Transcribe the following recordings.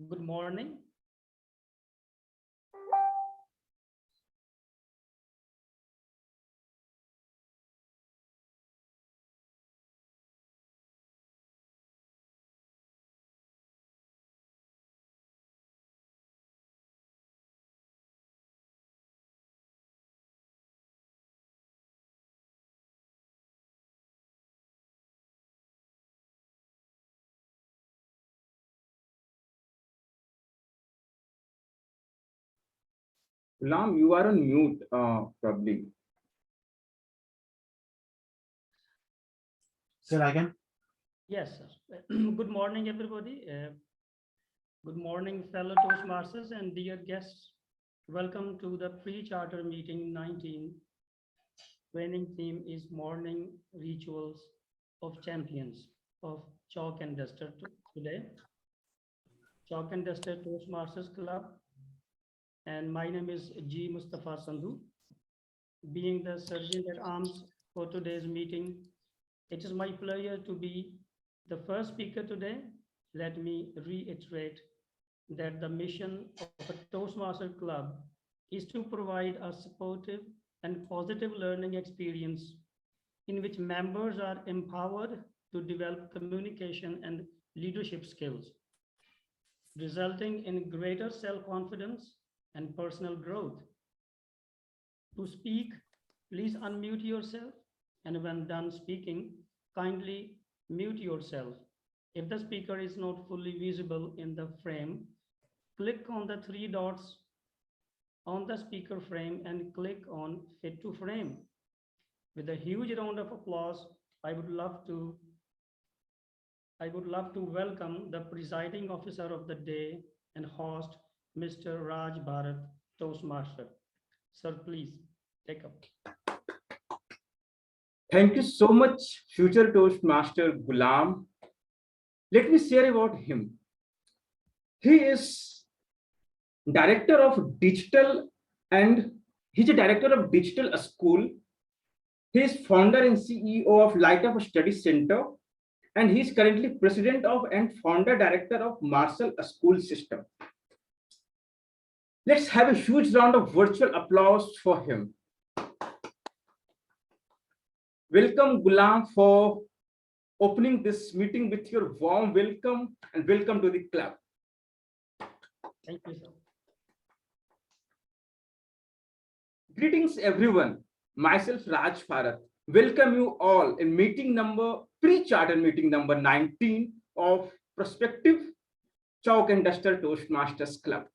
Good morning. Gulam, you are on mute, probably. Say that again. Yes, sir. Good morning, everybody. Good morning, fellow Toastmasters and dear guests. Welcome to the pre-charter meeting 19. Training theme is morning rituals of champions of Chalk and Duster today. Chalk and Duster Toastmasters Club. And my name is G. Mustafa Sandhu. Being the sergeant at arms for today's meeting, it is my pleasure to be the first speaker today. Let me reiterate that the mission of a Toastmaster Club is to provide a supportive and positive learning experience in which members are empowered to develop communication and leadership skills, resulting in greater self-confidence and personal growth. To speak, please unmute yourself, and when done speaking, kindly mute yourself. If the speaker is not fully visible in the frame, click on the three dots on the speaker frame and click on Fit to Frame. With a huge round of applause, I would love to welcome the presiding officer of the day and host, Mr. Raj Bharat, Toastmaster. Sir, please take up. Thank you so much, future Toastmaster Gulam. Let me share about him. He is director of digital and he's a director of digital school. He is founder and CEO of Light Up Study Center, and he is currently president of and founder director of Marshall School System. Let's have a huge round of virtual applause for him. Welcome, Gulam, for opening this meeting with your warm welcome and welcome to the club. Thank you, sir. Greetings, everyone. Myself, Raj Bharat. Welcome you all in pre-charter meeting number 19 of Prospective Chalk and Duster Toastmasters Club.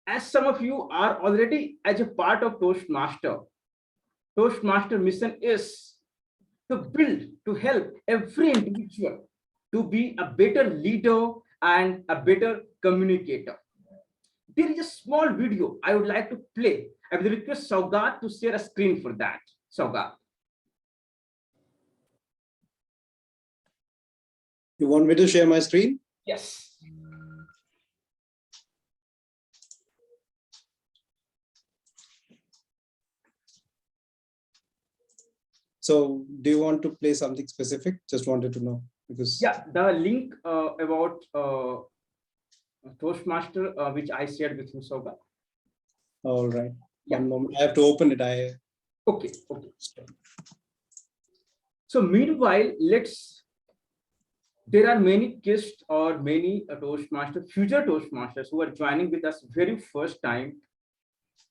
As some of you are already as a part of Toastmaster mission is to help every individual to be a better leader and a better communicator. There is a small video I would like to play. I will request Saugat to share a screen for that. Saugat. You want me to share my screen? Yes. So do you want to play something specific? Just wanted to know because yeah, the link about Toastmaster which I shared with you, Saugat. All right. Yeah. One moment. I have to open it. Okay. So meanwhile, there are many guests or many future Toastmasters who are joining with us very first time.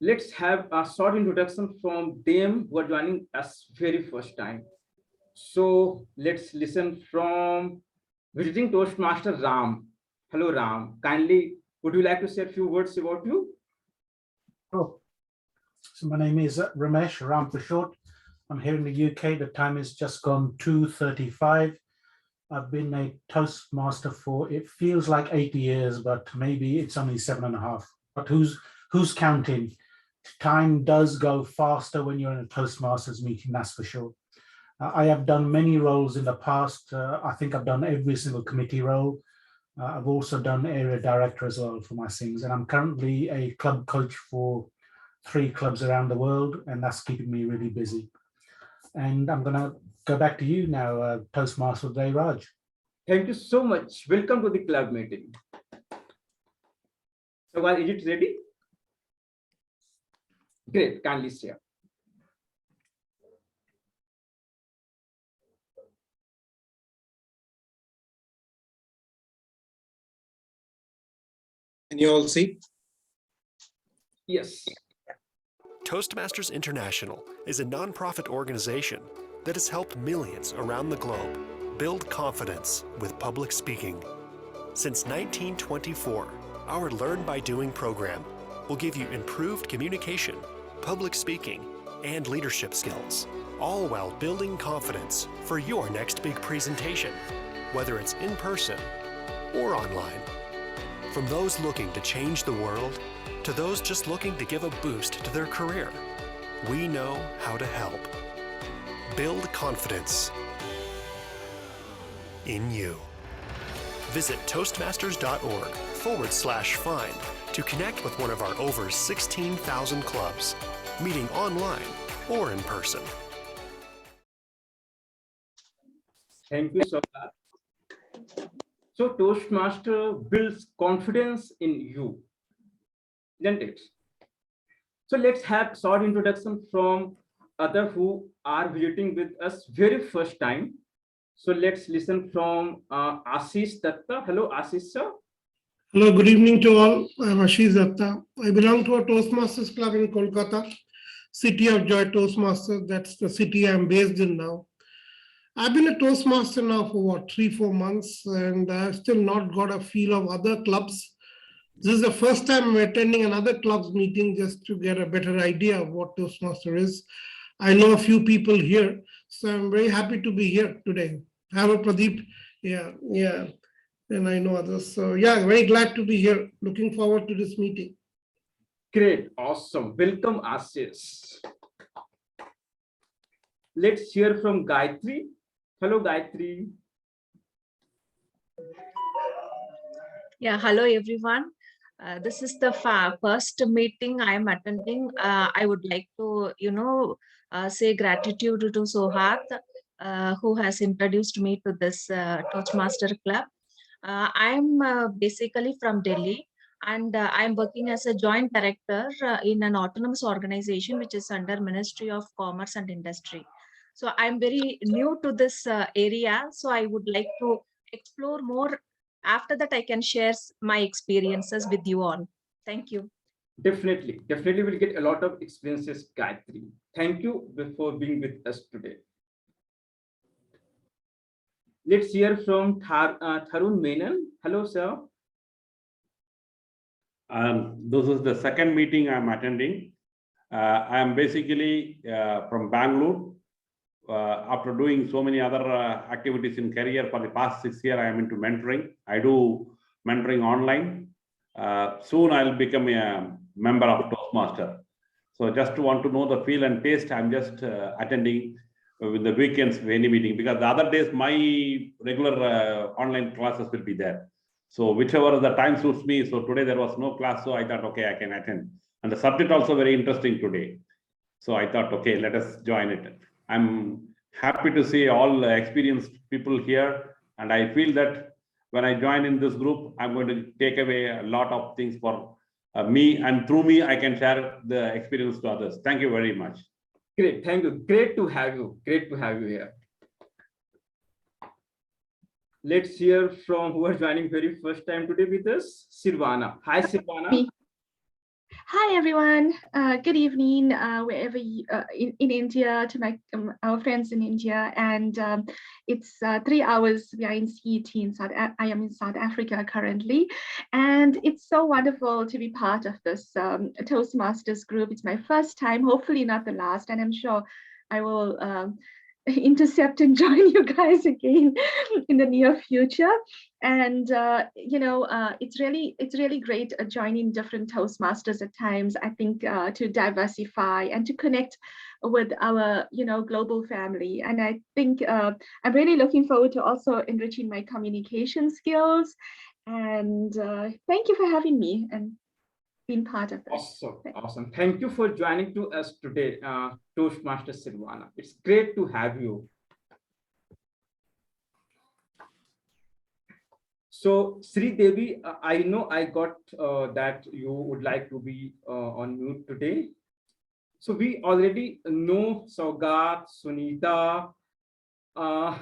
Let's have a short introduction from them who are joining us very first time. So let's listen from visiting Toastmaster Ram. Hello, Ram. Kindly, would you like to say a few words about you? Oh, so my name is Ramesh, Ram for short. I'm here in the UK. The time is just gone 2:35. I've been a Toastmaster for, it feels like 80 years, but maybe it's only 7.5. But who's counting? Time does go faster when you're in a Toastmasters meeting, that's for sure. I have done many roles in the past. I think I've done every single committee role. I've also done area director as well for my things. And I'm currently a club coach for 3 clubs around the world, and that's keeping me really busy. And I'm gonna go back to you now, Toastmaster of the Day, Raj. Thank you so much. Welcome to the club meeting. So, is it ready? Great, kindly share. Can you all see? Yes. Toastmasters International is a nonprofit organization that has helped millions around the globe build confidence with public speaking. Since 1924, our Learn by Doing program will give you improved communication, public speaking, and leadership skills, all while building confidence for your next big presentation, whether it's in person or online. From those looking to change the world to those just looking to give a boost to their career, we know how to help. Build confidence in you. Visit toastmasters.org/find to connect with one of our over 16,000 clubs, meeting online or in person. Thank you so much. So Toastmaster builds confidence in you, isn't it? So let's have short introduction from others who are visiting with us very first time. So let's listen from Ashish Datta. Hello, Ashish sir. Hello, good evening to all. I'm Ashish Datta. I belong to a Toastmasters Club in Kolkata, City of Joy Toastmasters. That's the city I'm based in now. I've been a Toastmaster now for what, 3-4 months, and I've still not got a feel of other clubs. This is the first time I'm attending another club's meeting just to get a better idea of what Toastmaster is. I know a few people here, so I'm very happy to be here today. Hello, Pradeep. Yeah. And I know others. So yeah, very glad to be here. Looking forward to this meeting. Great, awesome. Welcome, Ashish. Let's hear from Gayatri. Hello, Gayatri. Yeah, hello everyone. This is the first meeting I am attending. I would like to, say gratitude to Sohat, who has introduced me to this Toastmaster Club. I am basically from Delhi, and I am working as a joint director in an autonomous organization which is under Ministry of Commerce and Industry. So I am very new to this area, so I would like to explore more. After that, I can share my experiences with you all. Thank you. Definitely we'll get a lot of experiences, Gayatri. Thank you for being with us today. Let's hear from Tharun Menon. Hello, sir. This is the second meeting I'm attending. I am basically from Bangalore. After doing so many other activities in career for the past 6 years, I am into mentoring. I do mentoring online. Soon I'll become a member of Toastmaster. So just want to know the feel and taste, I'm just attending with the weekends any meeting, because the other days my regular online classes will be there. So whichever the time suits me. So today there was no class, so I thought, okay, I can attend. And the subject also very interesting today. So I thought, okay, let us join it. I'm happy to see all experienced people here. And I feel that when I join in this group, I'm going to take away a lot of things for me, and through me, I can share the experience to others. Thank you very much. Great, thank you. Great to have you. Great to have you here. Let's hear from who are joining very first time today with us, Sirvana. Hi, Sirvana. Hi everyone, good evening, wherever you, in India, to our friends in India, and it's 3 hours. We are in CET in I am in South Africa currently, and it's so wonderful to be part of this Toastmasters group. It's my first time, hopefully not the last, and I'm sure I will intercept and join you guys again in the near future. And it's really great joining different Toastmasters at times, I think, to diversify and to connect with our global family. And I think I'm really looking forward to also enriching my communication skills. And thank you for having me and being part of this. Awesome. Thank you for joining to us today, Toastmaster Sirvana. It's great to have you. So Sri Devi, I know I got that you would like to be on mute today. So we already know Saugat, Sunita, uh,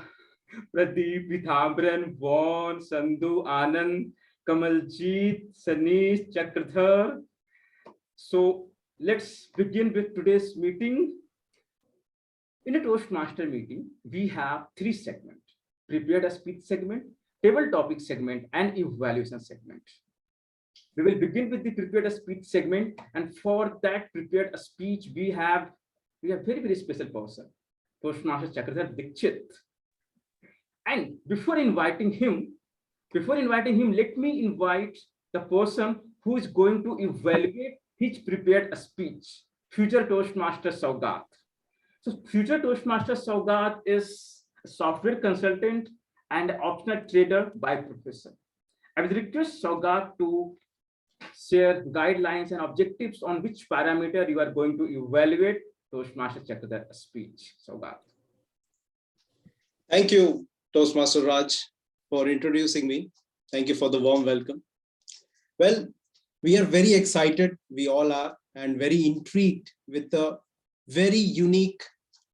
Pradeep, Pitambran, Vaughn, Sandhu, Anand, Kamaljeet, Sanish, Chakradhar. So let's begin with today's meeting. In a Toastmaster meeting, we have three segments: prepared a speech segment, table topic segment, and evaluation segment. We will begin with the prepared a speech segment, and for that prepared a speech, we have very special person, Toastmaster Chakradhar Dikshit. And before inviting him, let me invite the person who is going to evaluate his prepared a speech, future Toastmaster Saugat. So future Toastmaster Saugat is a software consultant and optional trader by profession. I will request Saugat to share guidelines and objectives on which parameter you are going to evaluate Toastmaster Chakradhar speech. Saugat. Thank you, Toastmaster Raj, for introducing me. Thank you for the warm welcome. Well, we are very excited, we all are, and very intrigued with the very unique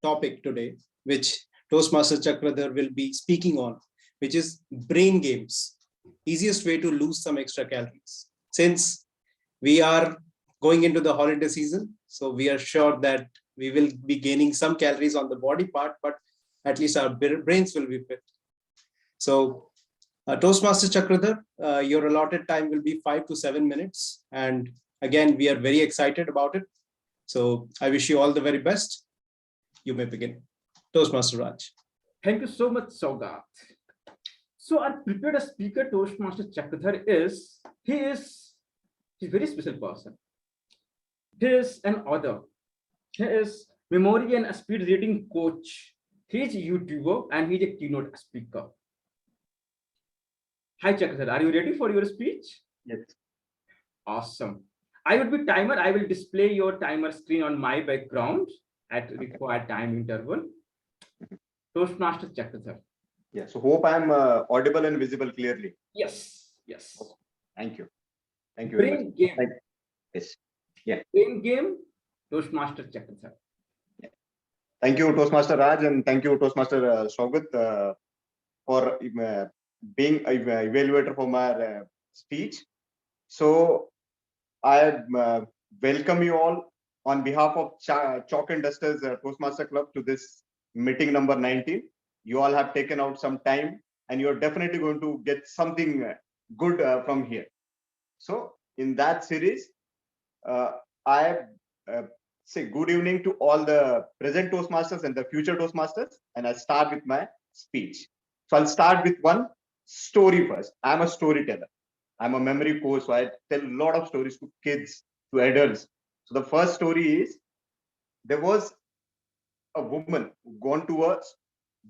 topic today, which Toastmaster Chakradhar will be speaking on, which is brain games, easiest way to lose some extra calories. Since we are going into the holiday season, so we are sure that we will be gaining some calories on the body part, but at least our brains will be fit. So Toastmaster Chakradhar, your allotted time will be 5 to 7 minutes. And again, we are very excited about it. So I wish you all the very best. You may begin. Toastmaster Raj. Thank you so much, Saugat. So our prepared speaker, Toastmaster Chakradhar, is a very special person. He is an author. He is memory and speed reading coach. He is a YouTuber and he is a keynote speaker. Hi Chakradhar, are you ready for your speech? Yes. Awesome. I will be timer. I will display your timer screen on my background at required time interval. Toastmaster Chakradhar. Yeah. So hope I'm audible and visible clearly. Yes. Yes. Okay. Thank you. Thank you very much. Brain game. Yes. Yeah. Brain game. Toastmaster Chakradhar. Yeah. Thank you, Toastmaster Raj, and thank you, Toastmaster Saugat, for being an evaluator for my speech. So I welcome you all on behalf of Chalk and Dusters Toastmaster Club to this meeting number 19. You all have taken out some time and you're definitely going to get something good from here. So in that series, I say good evening to all the present Toastmasters and the future Toastmasters, and I'll start with my speech. So I'll start with one story first. I'm a storyteller. I'm a memory coach, so I tell a lot of stories to kids, to adults. So the first story is, there was a woman who gone to a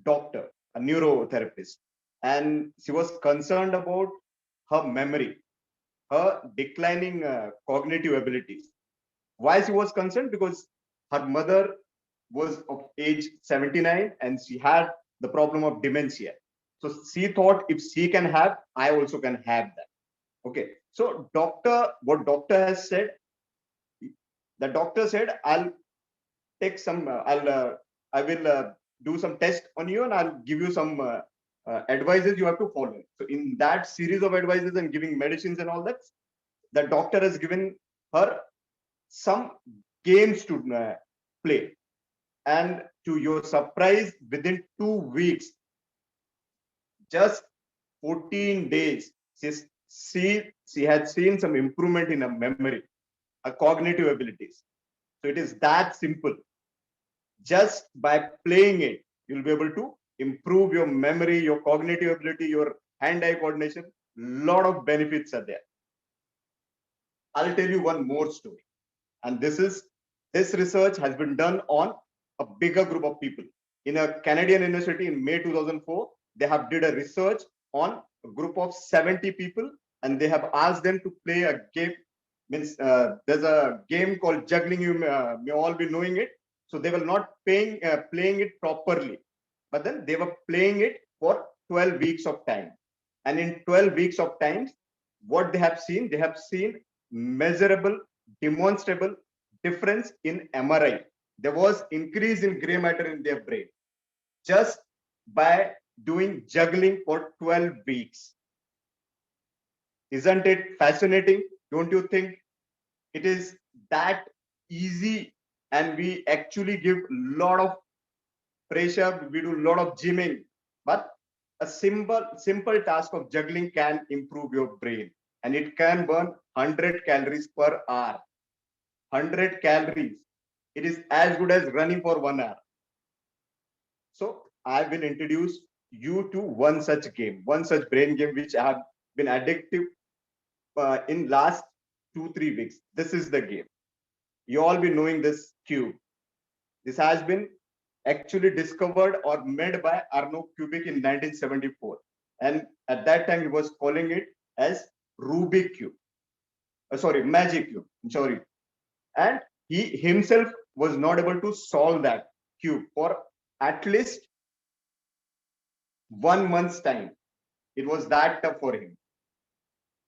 doctor, a neurotherapist, and she was concerned about her memory, her declining cognitive abilities. Why she was concerned? Because her mother was of age 79 and she had the problem of dementia. So she thought, if she can have, I also can have that. Okay. So what doctor has said, the doctor said, I'll take some, I will do some test on you and I'll give you some advices you have to follow. So in that series of advices and giving medicines and all that, the doctor has given her some games to play. And to your surprise, within 2 weeks, just 14 days, she had seen some improvement in her memory, her cognitive abilities. So it is that simple. Just by playing it, you'll be able to improve your memory, your cognitive ability, your hand-eye coordination. Lot of benefits are there. I'll tell you one more story. And this research has been done on a bigger group of people. In a Canadian university in May 2004, they have did a research on a group of 70 people, and they have asked them to play a game. Means there's a game called juggling. You may all be knowing it. So they were not playing it properly, but then they were playing it for 12 weeks of time. And in 12 weeks of time, what they have seen measurable, demonstrable difference in MRI. There was increase in gray matter in their brain just by doing juggling for 12 weeks. Isn't it fascinating? Don't you think it is that easy? And we actually give a lot of pressure, we do a lot of gymming, but a simple task of juggling can improve your brain, and it can burn 100 calories per hour. 100 calories. It is as good as running for 1 hour. So I will introduce you to one such game, one such brain game which I have been addictive in last 2-3 weeks. This is the game. You all be knowing this cube. This has been actually discovered or made by Arno Kubik in 1974. And at that time, he was calling it as Rubik Cube. Sorry, Magic Cube. I'm sorry. And he himself was not able to solve that cube for at least 1 month's time. It was that tough for him.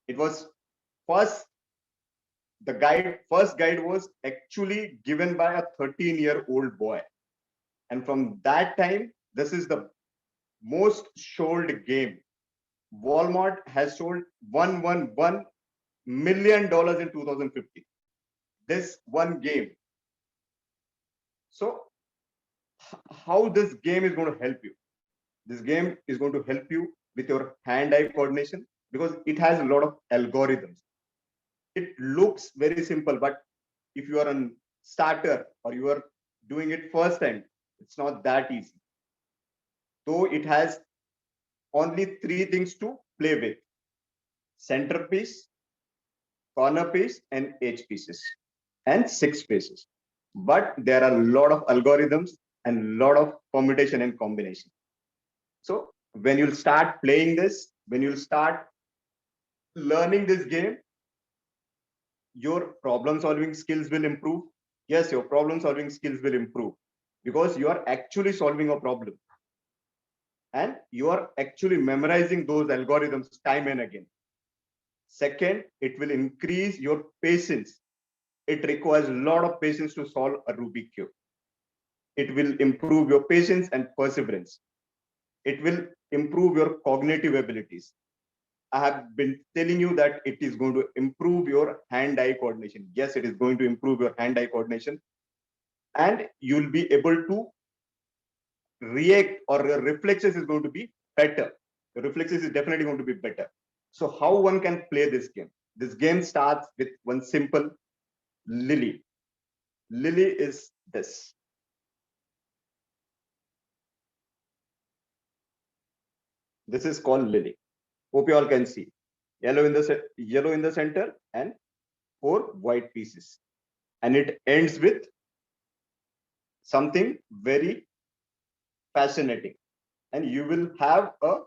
It was first guide was actually given by a 13-year-old boy. And from that time, this is the most sold game. Walmart has sold $111 million in 2050. This one game. So how this game is going to help you? This game is going to help you with your hand-eye coordination because it has a lot of algorithms. It looks very simple, but if you are a starter or you are doing it first time, it's not that easy. Though it has only 3 things to play with: centerpiece, corner piece, and edge pieces, and 6 spaces. But there are a lot of algorithms and a lot of permutation and combination. So when you'll start playing this, when you'll start learning this game, your problem solving skills will improve. Yes, your problem solving skills will improve because you are actually solving a problem and you are actually memorizing those algorithms time and again. Second, it will increase your patience. It requires a lot of patience to solve a Rubik cube. It will improve your patience and perseverance. It will improve your cognitive abilities. I have been telling you that it is going to improve your hand-eye coordination. Yes, it is going to improve your hand-eye coordination. And you'll be able to react, or your reflexes is going to be better. Your reflexes is definitely going to be better. So how one can play this game? This game starts with one simple lily. Lily is this. This is called lily. Hope you all can see. Yellow in the center and 4 white pieces. And it ends with something very fascinating. And you will have a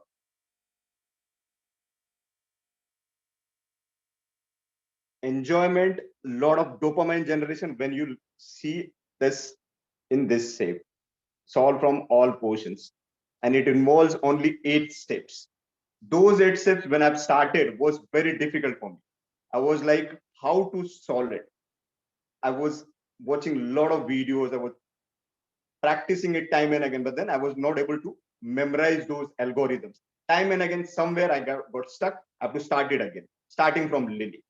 enjoyment, lot of dopamine generation when you see this in this shape. Solved from all portions. And it involves only 8 steps. Those 8 steps when I've started was very difficult for me. I was like, how to solve it? I was watching a lot of videos. I was practicing it time and again, but then I was not able to memorize those algorithms. Time and again, somewhere I got stuck. I have to start it again, starting from lily.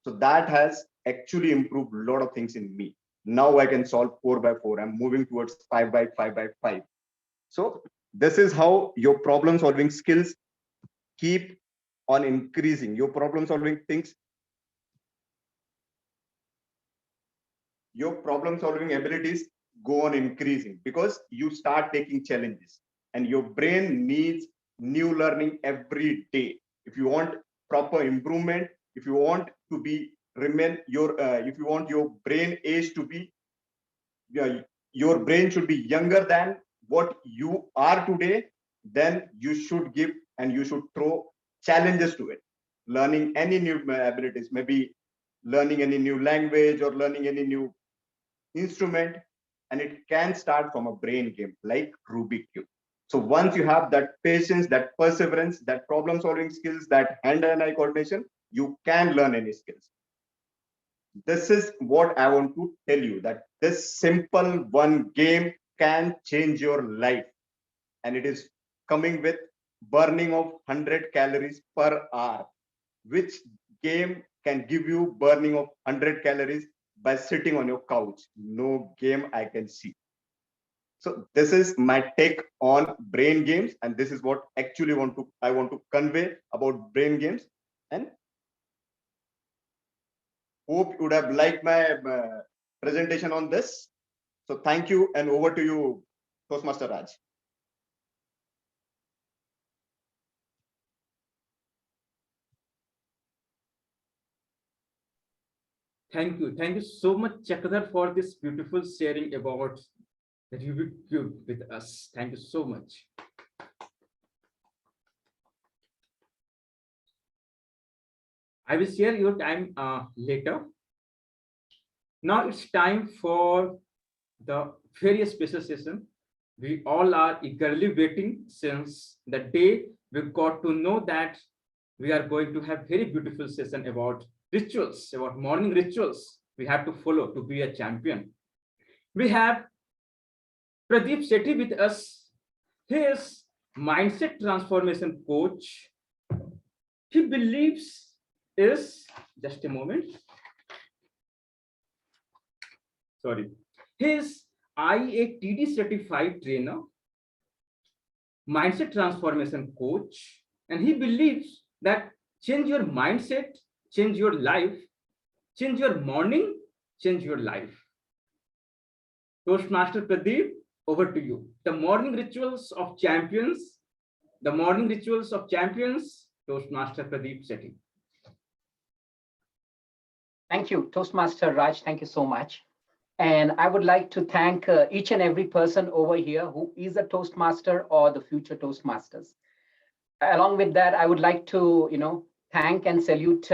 So that has actually improved a lot of things in me. Now I can solve 4 by 4. I'm moving towards 5 by 5 by 5. So this is how your problem solving skills keep on increasing. Your problem solving things, your problem solving abilities go on increasing because you start taking challenges and your brain needs new learning every day. If you want proper improvement, if you want to be if you want your brain age to be, your brain should be younger than what you are today, then you should give and you should throw challenges to it. Learning any new abilities, maybe learning any new language or learning any new instrument, and it can start from a brain game like Rubik Cube. So once you have that patience, that perseverance, that problem solving skills, that hand and eye coordination, you can learn any skills. This is what I want to tell you, that this simple one game can change your life. And it is coming with burning of 100 calories per hour. Which game can give you burning of 100 calories by sitting on your couch? No game I can see. So this is my take on brain games, and this is what actually I want to convey about brain games. And hope you would have liked my presentation on this. So thank you, and over to you, Toastmaster Raj. Thank you. Thank you so much, Chakradhar, for this beautiful sharing about the Rubik Cube with us. Thank you so much. I will share your time later. Now it's time for the very special session. We all are eagerly waiting since the day we got to know that we are going to have very beautiful session about rituals, about morning rituals we have to follow to be a champion. We have Pradeep Sethi with us. He is mindset transformation coach. He believes just a moment. Sorry. He is IATD certified trainer, mindset transformation coach, and he believes that change your mindset, change your life, change your morning, change your life. Toastmaster Pradeep, over to you. The morning rituals of champions. The morning rituals of champions. Toastmaster Pradeep Sethi. Thank you, Toastmaster Raj. Thank you so much. And I would like to thank each and every person over here who is a Toastmaster or the future Toastmasters. Along with that, I would like to, thank and salute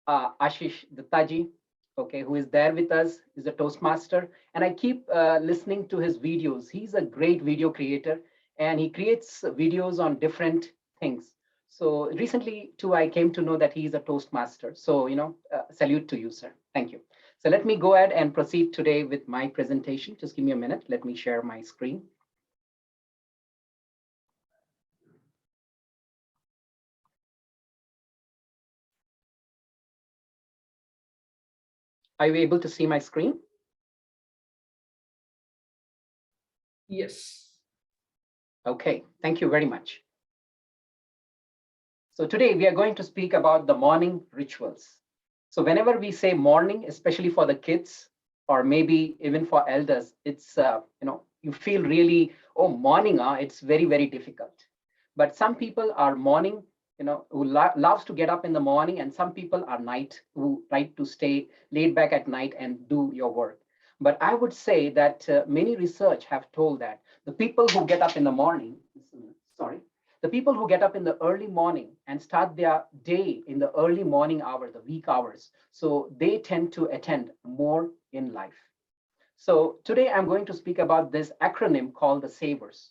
Ashish Dattaji, okay, who is there with us. He's a Toastmaster, and I keep listening to his videos. He's a great video creator, and he creates videos on different things. So recently, too, I came to know that he is a Toastmaster. So, salute to you, sir. Thank you. So let me go ahead and proceed today with my presentation. Just give me a minute. Let me share my screen. Are you able to see my screen? Yes. Okay, thank you very much. So today we are going to speak about the morning rituals. So whenever we say morning, especially for the kids, or maybe even for elders, it's, you feel really, oh, morning, it's very, very difficult. But some people are morning, who loves to get up in the morning, and some people are night, who like to stay laid back at night and do your work. But I would say that many research have told that the people who get up in the morning, the people who get up in the early morning and start their day in the early morning hour, the week hours, so they tend to attend more in life. So today I'm going to speak about this acronym called the SAVERS.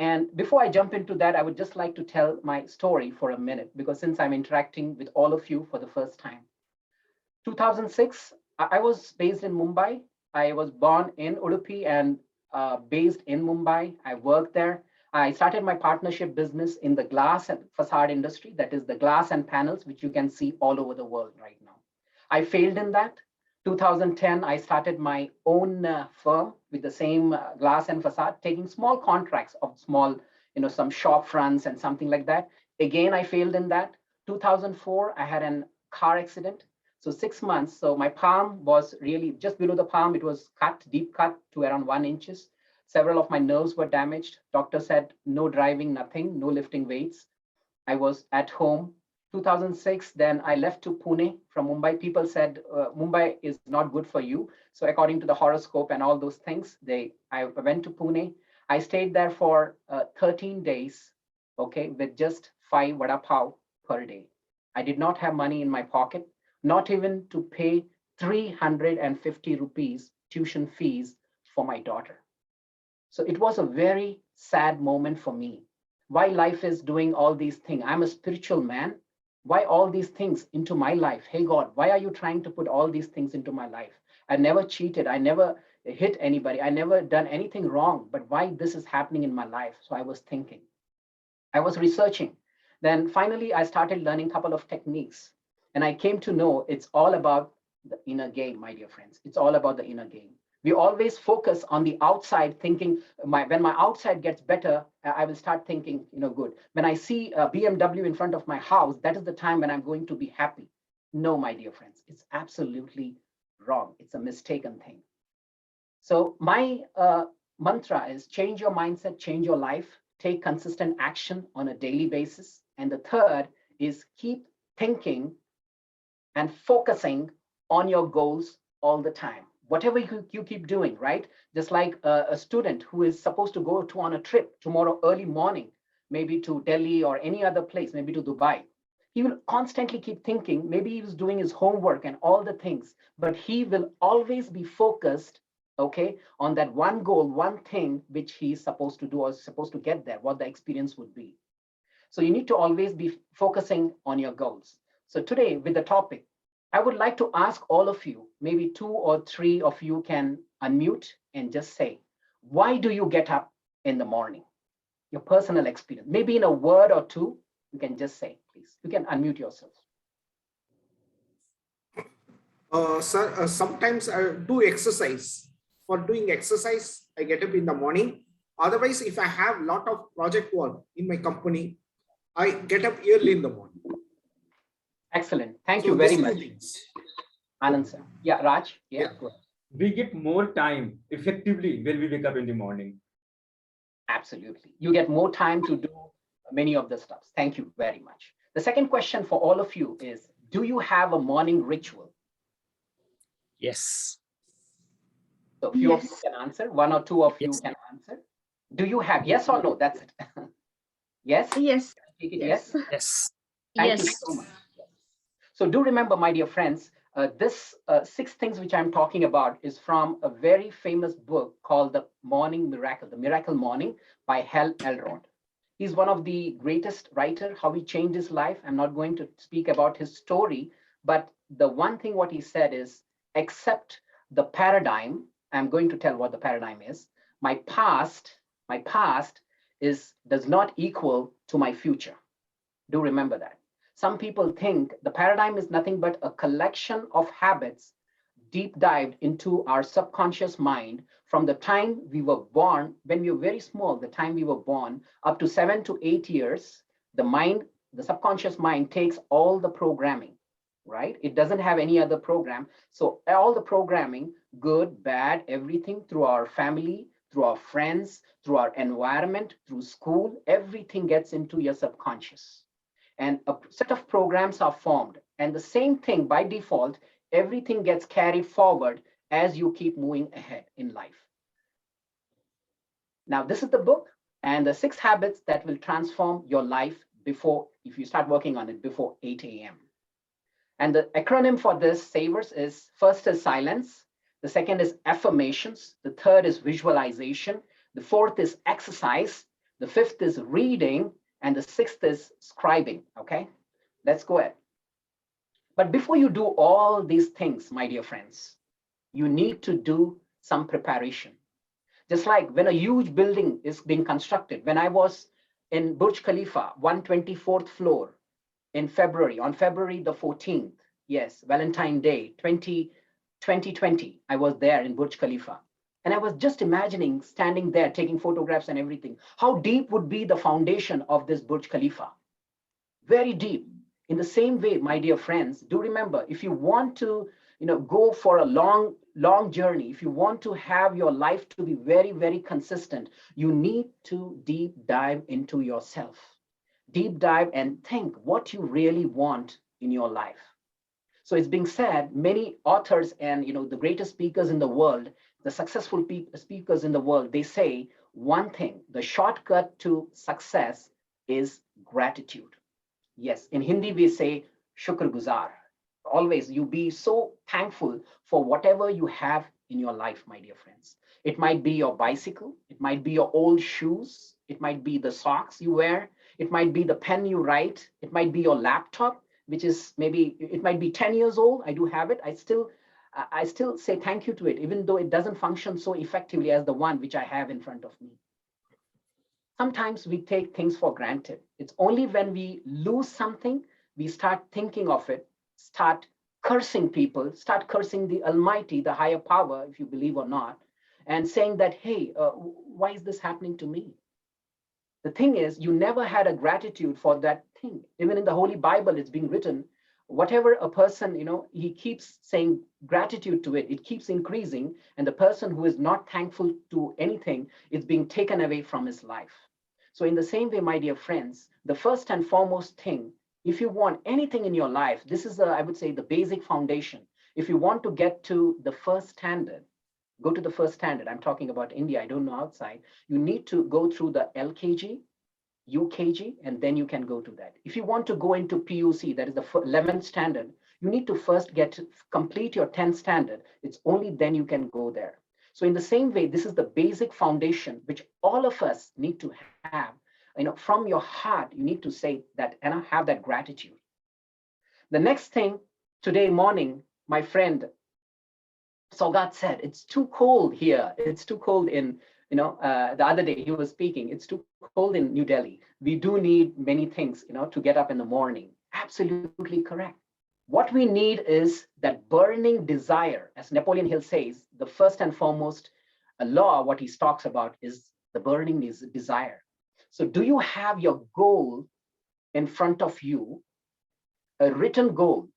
And before I jump into that, I would just like to tell my story for a minute, because since I'm interacting with all of you for the first time. 2006, I was based in Mumbai. I was born in Udupi and based in Mumbai. I worked there. I started my partnership business in the glass and facade industry, that is the glass and panels, which you can see all over the world right now. I failed in that. 2010, I started my own firm with the same glass and facade, taking small contracts of small, some shop fronts and something like that. Again, I failed in that. 2004, I had a car accident. So 6 months, so my palm was really just below the palm. It was cut, deep cut to around 1 inch. Several of my nerves were damaged. Doctor said, no driving, nothing, no lifting weights. I was at home. 2006, then I left to Pune from Mumbai. People said, Mumbai is not good for you. So according to the horoscope and all those things, I went to Pune. I stayed there for 13 days, okay, with just 5 vada pav per day. I did not have money in my pocket, not even to pay 350 rupees tuition fees for my daughter. So it was a very sad moment for me. Why life is doing all these things? I'm a spiritual man. Why all these things into my life? Hey God, why are you trying to put all these things into my life? I never cheated. I never hit anybody. I never done anything wrong, but why this is happening in my life? So I was thinking, I was researching. Then finally, I started learning a couple of techniques, and I came to know it's all about the inner game, my dear friends. It's all about the inner game. We always focus on the outside, thinking when my outside gets better, I will start thinking, good. When I see a BMW in front of my house, that is the time when I'm going to be happy. No, my dear friends, it's absolutely wrong. It's a mistaken thing. So my mantra is change your mindset, change your life, take consistent action on a daily basis. And the third is keep thinking and focusing on your goals all the time. Whatever you keep doing, right? Just like a student who is supposed to go on a trip tomorrow early morning, maybe to Delhi or any other place, maybe to Dubai. He will constantly keep thinking, maybe he was doing his homework and all the things, but he will always be focused, okay, on that one goal, one thing which he's supposed to do or supposed to get there, what the experience would be. So you need to always be focusing on your goals. So today with the topic, I would like to ask all of you, maybe 2 or 3 of you can unmute and just say, why do you get up in the morning? Your personal experience, maybe in a word or two, you can just say, please. You can unmute yourself. Sir, sometimes I do exercise. For doing exercise, I get up in the morning. Otherwise, if I have a lot of project work in my company, I get up early in the morning. Excellent. Thank you very much. Anand sir. Yeah, Raj. Yeah. We get more time effectively when we wake up in the morning. Absolutely. You get more time to do many of the stuff. Thank you very much. The second question for all of you is, do you have a morning ritual? Yes. So a few of you can answer. 1 or 2 of you can answer. Do you have, yes or no? That's it. Yes? Yes. Yes. Yes. Thank you so much. So do remember, my dear friends, this 6 things which I'm talking about is from a very famous book called The Morning Miracle, The Miracle Morning by Hal Elrod. He's one of the greatest writer, how he changed his life. I'm not going to speak about his story, but the one thing what he said is, accept the paradigm. I'm going to tell what the paradigm is. My past does not equal to my future. Do remember that. Some people think the paradigm is nothing but a collection of habits deep dived into our subconscious mind from the time we were born, when we were very small, the time we were born, up to 7 to 8 years, the subconscious mind takes all the programming, right? It doesn't have any other program. So all the programming, good, bad, everything through our family, through our friends, through our environment, through school, everything gets into your subconscious. And a set of programs are formed. And the same thing by default, everything gets carried forward as you keep moving ahead in life. Now, this is the book and the 6 habits that will transform your life before, if you start working on it before 8 a.m. And the acronym for this, Savers, is first is silence. The second is affirmations. The third is visualization. The fourth is exercise. The fifth is reading. And the 6th is scribing, okay? Let's go ahead. But before you do all these things, my dear friends, you need to do some preparation. Just like when a huge building is being constructed, when I was in Burj Khalifa, 124th floor in February, on February the 14th, yes, Valentine's Day, 2020, I was there in Burj Khalifa. And I was just imagining standing there, taking photographs and everything. How deep would be the foundation of this Burj Khalifa? Very deep. In the same way, my dear friends, do remember, if you want to, go for a long journey, if you want to have your life to be very, very consistent, you need to deep dive into yourself. Deep dive and think what you really want in your life. So it's being said, many authors and the greatest speakers in the world, the successful speakers in the world, they say one thing, the shortcut to success is gratitude. Yes, in Hindi we say shukrguzar. Always you be so thankful for whatever you have in your life, my dear friends. It might be your bicycle, it It might be your old shoes. It might be the socks you wear. It might be the pen you write. It might be your laptop, which is maybe, it might be 10 years old. I do have it. I still say thank you to it, even though it doesn't function so effectively as the one which I have in front of me. Sometimes we take things for granted. It's only when we lose something, we start thinking of it, start cursing people, start cursing the Almighty, the higher power, if you believe or not, and saying that, hey, why is this happening to me? The thing is, you never had a gratitude for that thing. Even in the Holy Bible, it's being written, whatever a person, he keeps saying gratitude to it, it keeps increasing, and the person who is not thankful to anything is being taken away from his life. So in the same way, my dear friends, the first and foremost thing, if you want anything in your life, this is, I would say, the basic foundation. If you want to get to the first standard, go to the first standard. I'm talking about India, I don't know outside. You need to go through the LKG, UKG, and then you can go to that. If you want to go into PUC, that is the 11th standard, you need to first complete your 10th standard. It's only then you can go there. So in the same way, this is the basic foundation which all of us need to have. From your heart, you need to say that and have that gratitude. The next thing, today morning, my friend Sogat said, it's too cold here. It's too cold in, the other day he was speaking, it's too cold in New Delhi. We do need many things, to get up in the morning. Absolutely correct. What we need is that burning desire. As Napoleon Hill says, the first and foremost law, what he talks about is the burning desire. So do you have your goal in front of you, a written goal?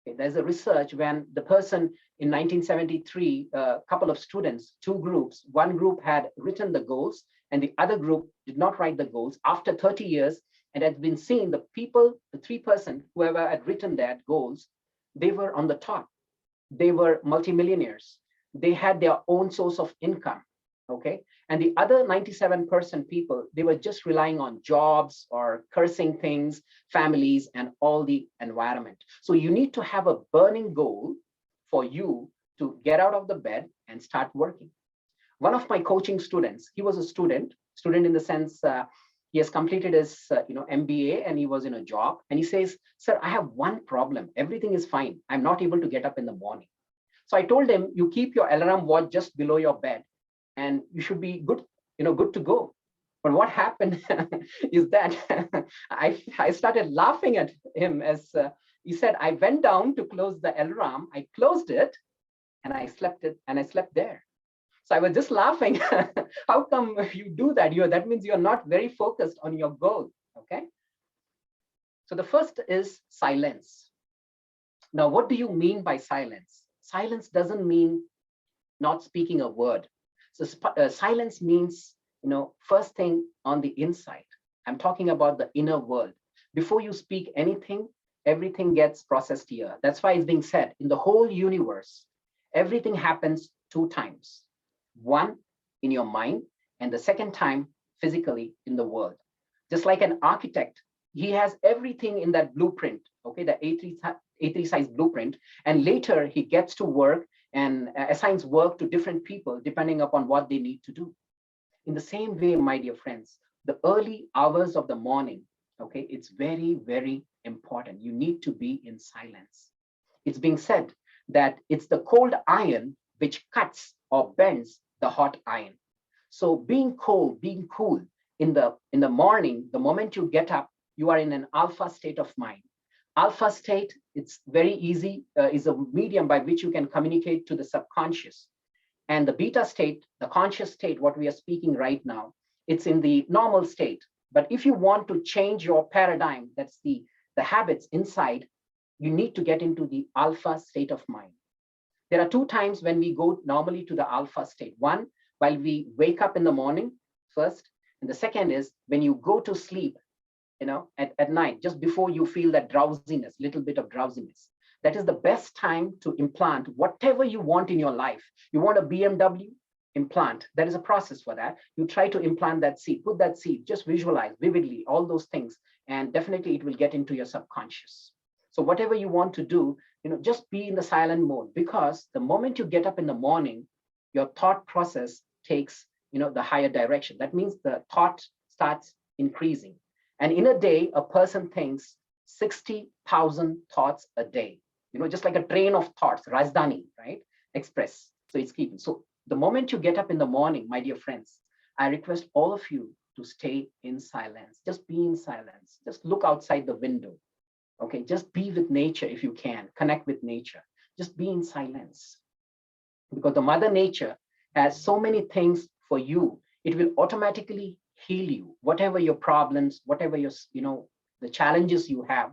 Okay, there's a research when the person in 1973, a couple of students, two groups, one group had written the goals and the other group did not write the goals. After 30 years, it had been seen the people, the 3%, whoever had written their goals, they were on the top. They were multimillionaires. They had their own source of income, okay? And the other 97% people, they were just relying on jobs or cursing things, families, and all the environment. So you need to have a burning goal for you to get out of the bed and start working. One of my coaching students, he was a student in the sense, he has completed his MBA and he was in a job. And he says, sir, I have one problem. Everything is fine. I'm not able to get up in the morning. So I told him, you keep your alarm watch just below your bed and you should be good, good to go. But what happened is that I started laughing at him as he said, I went down to close the alarm. I closed it and I slept there. So I was just laughing. How come you do that? That means you're not very focused on your goal, okay? So the first is silence. Now, what do you mean by silence? Silence doesn't mean not speaking a word. So silence means, first thing on the inside. I'm talking about the inner world. Before you speak anything, everything gets processed here. That's why it's being said in the whole universe, everything happens 2 times. One in your mind, and the second time physically in the world. Just like an architect, he has everything in that blueprint, okay, the A3 size blueprint, and later he gets to work and assigns work to different people depending upon what they need to do. In the same way, my dear friends, the early hours of the morning, okay, it's very, very important. You need to be in silence. It's being said that it's the cold iron which cuts or bends the hot iron. So being cold, being cool in the morning, the moment you get up, you are in an alpha state of mind. Alpha state, it's very easy, is a medium by which you can communicate to the subconscious. And the beta state, the conscious state, what we are speaking right now, it's in the normal state. But if you want to change your paradigm, that's the habits inside, you need to get into the alpha state of mind. There are 2 times when we go normally to the alpha state. One, while we wake up in the morning first, and the second is when you go to sleep, at night, just before you feel that drowsiness, little bit of drowsiness. That is the best time to implant whatever you want in your life. You want a BMW? Implant. There is a process for that. You try to implant that seed, put that seed, just visualize vividly all those things, and definitely it will get into your subconscious. So whatever you want to do, just be in the silent mode, because the moment you get up in the morning, your thought process takes the higher direction. That means the thought starts increasing. And in a day, a person thinks 60,000 thoughts a day, just like a train of thoughts, Rajdhani, right? Express. So it's keeping. So the moment you get up in the morning, my dear friends, I request all of you to stay in silence. Just be in silence. Just look outside the window. Okay, just be with nature if you can. Connect with nature. Just be in silence. Because the Mother Nature has so many things for you. It will automatically heal you. Whatever your problems, whatever your, the challenges you have.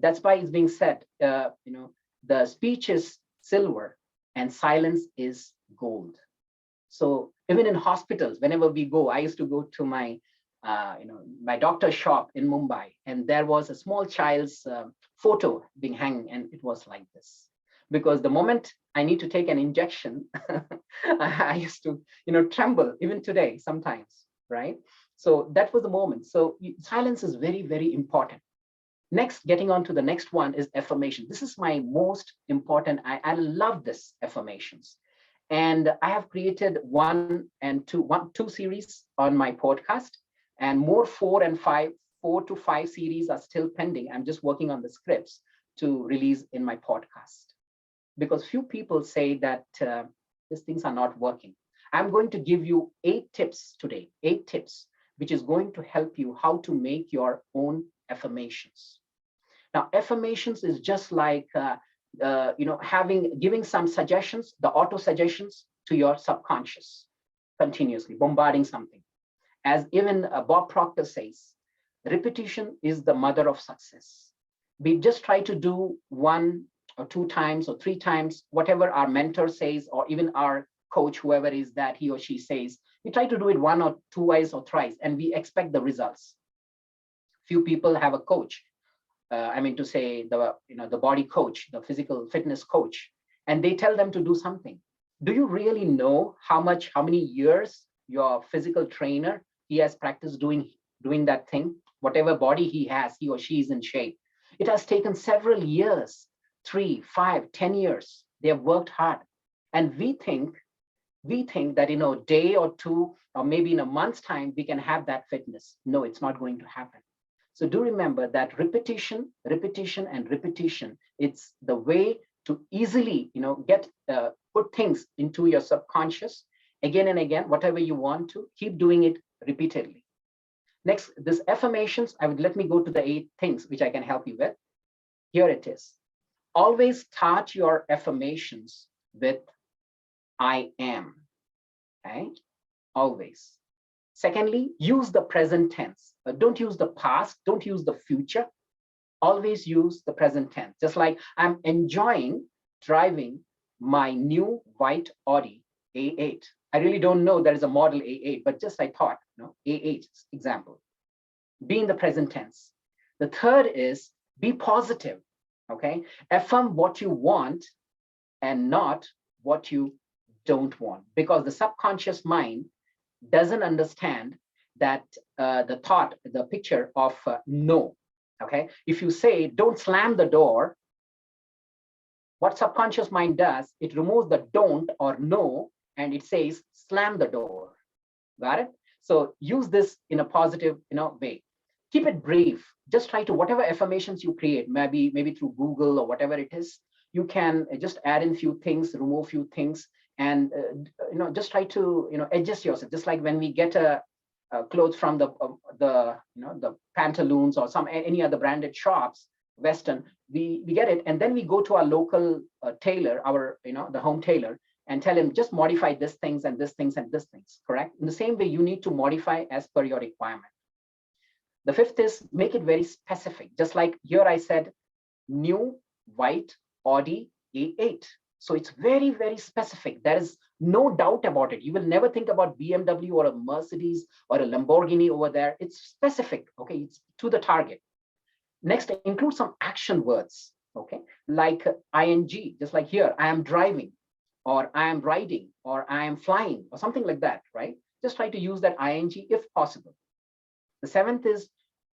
That's why it's being said, the speech is silver and silence is gold. So even in hospitals, whenever we go, I used to go to my, my doctor's shop in Mumbai, and there was a small child's photo being hanging, and it was like this. Because the moment I need to take an injection, I used to, tremble even today sometimes, right? So that was the moment. So silence is very, very important. Next, getting on to the next one is affirmation. This is my most important. I love this affirmations. And I have created two series on my podcast, and more 4 to 5 series are still pending. I'm just working on the scripts to release in my podcast. Because few people say that these things are not working. I'm going to give you 8 tips today, 8 tips, which is going to help you how to make your own affirmations. Now, affirmations is just like, giving some suggestions, the auto suggestions to your subconscious, continuously bombarding something. As even Bob Proctor says, repetition is the mother of success. We just try to do 1 or 2 times or 3 times, whatever our mentor says, or even our coach, whoever is that he or she says, we try to do it 1 or 2 ways or thrice, and we expect the results. Few people have a coach. To say the body coach, the physical fitness coach, and they tell them to do something. Do you really know how many years your physical trainer, he has practiced doing that thing? Whatever body he has, he or she is in shape. It has taken several years, 3, 5, 10 years. They have worked hard. And we think that in a day or 2, or maybe in a month's time, we can have that fitness. No, it's not going to happen. So do remember that repetition, and repetition, it's the way to easily, put things into your subconscious again and again, whatever you want to, keep doing it repeatedly. Next, this affirmations, let me go to the 8 things which I can help you with. Here it is. Always start your affirmations with I am, okay? Always. Secondly, use the present tense. Don't use the past, don't use the future. Always use the present tense. Just like I'm enjoying driving my new white Audi A8. I really don't know there is a model A8, but just I thought, A8 example. Be in the present tense. The third is be positive, okay? Affirm what you want and not what you don't want, because the subconscious mind doesn't understand that the picture of no, okay? If you say, don't slam the door, what subconscious mind does, it removes the don't or no, and it says, slam the door. Got it? So use this in a positive, way. Keep it brief. Just try to, whatever affirmations you create, maybe through Google or whatever it is, you can just add in few things, remove few things, and just try to adjust yourself. Just like when we get a clothes from the pantaloons or any other branded shops, Western, we get it, and then we go to our local tailor, our the home tailor, and tell him just modify this things and this things and this things. Correct? In the same way, you need to modify as per your requirement. The 5th is make it very specific. Just like here I said, new white Audi A8. So it's very, very specific. There is no doubt about it. You will never think about BMW or a Mercedes or a Lamborghini over there. It's specific, okay? It's to the target. Next, include some action words, okay? Like ing, just like here, I am driving, or I am riding, or I am flying, or something like that, right? Just try to use that ing if possible. The 7th is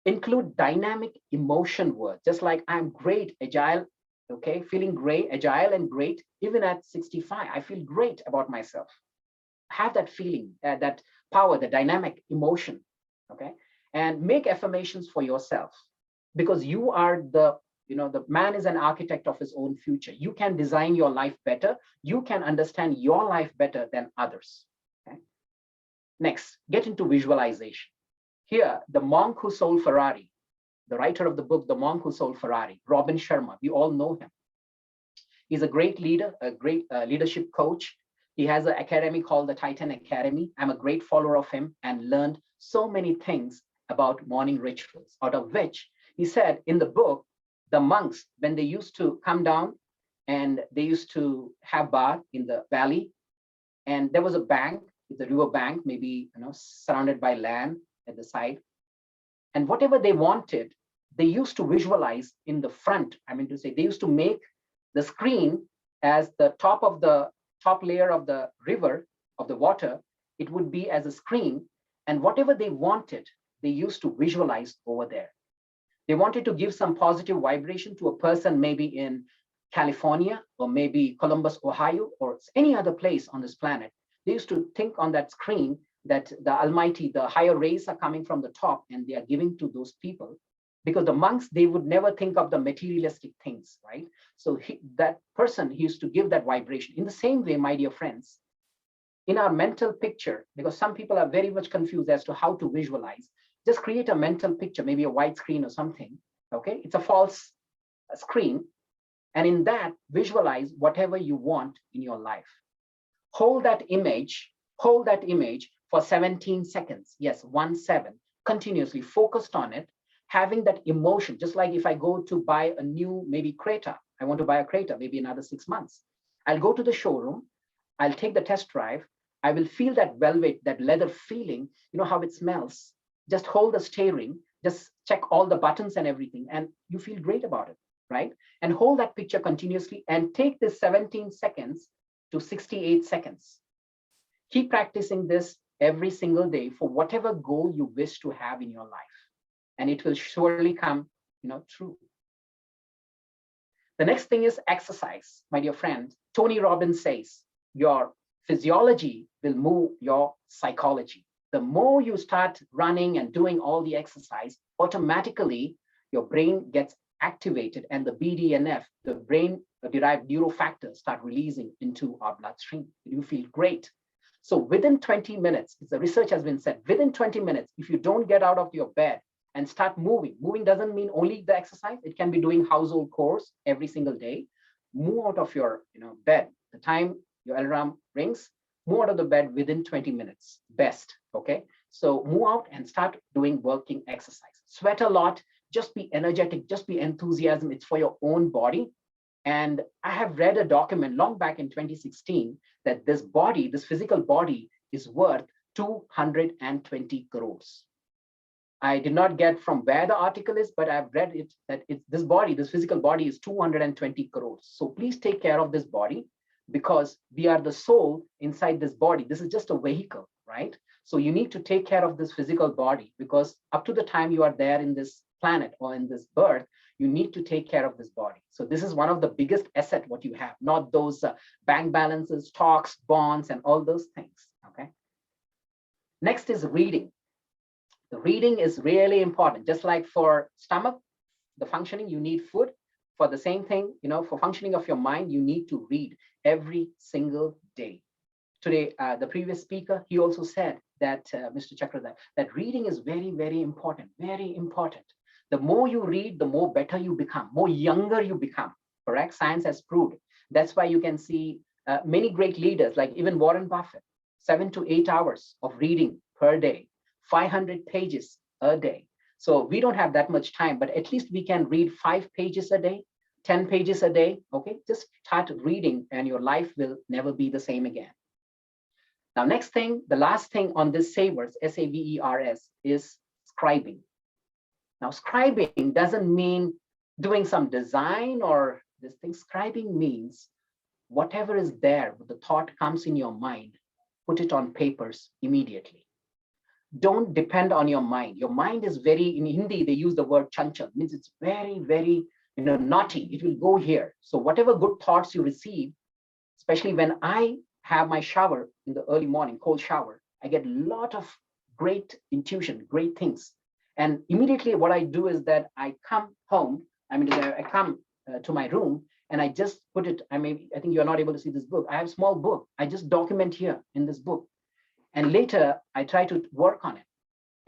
include dynamic emotion words, just like I'm great, agile, okay, feeling great, agile and great, even at 65, I feel great about myself. have that feeling, that power, the dynamic emotion, okay? And make affirmations for yourself, because you are the man is an architect of his own future. You can design your life better. You can understand your life better than others. Okay? Next, get into visualization. Here, the monk who sold Ferrari, the writer of the book, The Monk Who Sold Ferrari, Robin Sharma, we all know him. He's a great leader, a great leadership coach. He has an academy called the Titan Academy. I'm a great follower of him and learned so many things about morning rituals, out of which he said in the book, the monks, when they used to come down and they used to have bath in the valley, and there was a bank, the river bank, maybe surrounded by land at the side, and whatever they wanted, they used to visualize in the front. I mean to say, they used to make the screen as the top layer of the river, of the water. It would be as a screen, and whatever they wanted, they used to visualize over there. They wanted to give some positive vibration to a person, maybe in California or maybe Columbus, Ohio, or any other place on this planet. They used to think on that screen that the Almighty, the higher rays are coming from the top and they are giving to those people. Because the monks, they would never think of the materialistic things, right? So that person, he used to give that vibration. In the same way, my dear friends, in our mental picture, because some people are very much confused as to how to visualize, just create a mental picture, maybe a white screen or something, okay? It's a false screen. And in that, visualize whatever you want in your life. Hold that image for 17 seconds. Yes, 17, continuously focused on it, having that emotion, just like if I go to buy a new, maybe Creta, I want to buy a Creta, maybe another 6 months. I'll go to the showroom, I'll take the test drive, I will feel that velvet, that leather feeling, how it smells. Just hold the steering, just check all the buttons and everything, and you feel great about it, right? And hold that picture continuously and take this 17 seconds to 68 seconds. Keep practicing this every single day for whatever goal you wish to have in your life. And it will surely come, true. The next thing is exercise, my dear friend. Tony Robbins says, your physiology will move your psychology. The more you start running and doing all the exercise, automatically your brain gets activated and the BDNF, the brain-derived neurofactors, start releasing into our bloodstream. You feel great. So within 20 minutes, the research has been said, within 20 minutes, if you don't get out of your bed and start moving doesn't mean only the exercise. It can be doing household chores every single day. Move out of your bed. The time your alarm rings, move out of the bed within 20 minutes, best, okay? So move out and start doing working exercise. Sweat a lot, just be energetic, just be enthusiasm. It's for your own body. And I have read a document long back in 2016 that this body, this physical body, is worth 220 crores. I did not get from where the article is, but I've read it that this body, this physical body, is 220 crores. So please take care of this body, because we are the soul inside this body. This is just a vehicle, right? So you need to take care of this physical body, because up to the time you are there in this planet or in this birth, you need to take care of this body. So this is one of the biggest assets what you have, not those bank balances, stocks, bonds, and all those things, okay? Next is reading. The reading is really important. Just like for stomach, the functioning, you need food. For the same thing, for functioning of your mind, you need to read every single day. Today, the previous speaker, he also said that, Mr. Chakra, that reading is very, very important, very important. The more you read, the more better you become, more younger you become, correct? Science has proved. That's why you can see many great leaders, like even Warren Buffett, 7 to 8 hours of reading per day, 500 pages a day. So we don't have that much time, but at least we can read 5 pages a day, 10 pages a day, okay? Just start reading and your life will never be the same again. Now, next thing, the last thing on this Savers, S-A-V-E-R-S, is scribing. Now, scribing doesn't mean doing some design or this thing. Scribing means whatever is there, the thought comes in your mind, put it on papers immediately. Don't depend on your mind. Your mind is very, in Hindi, they use the word chanchal, means it's very, very, naughty. It will go here. So whatever good thoughts you receive, especially when I have my shower in the early morning, cold shower, I get a lot of great intuition, great things. And immediately what I do is that I come home, I come to my room and I just put it, I think you're not able to see this book. I have a small book. I just document here in this book. And later I try to work on it.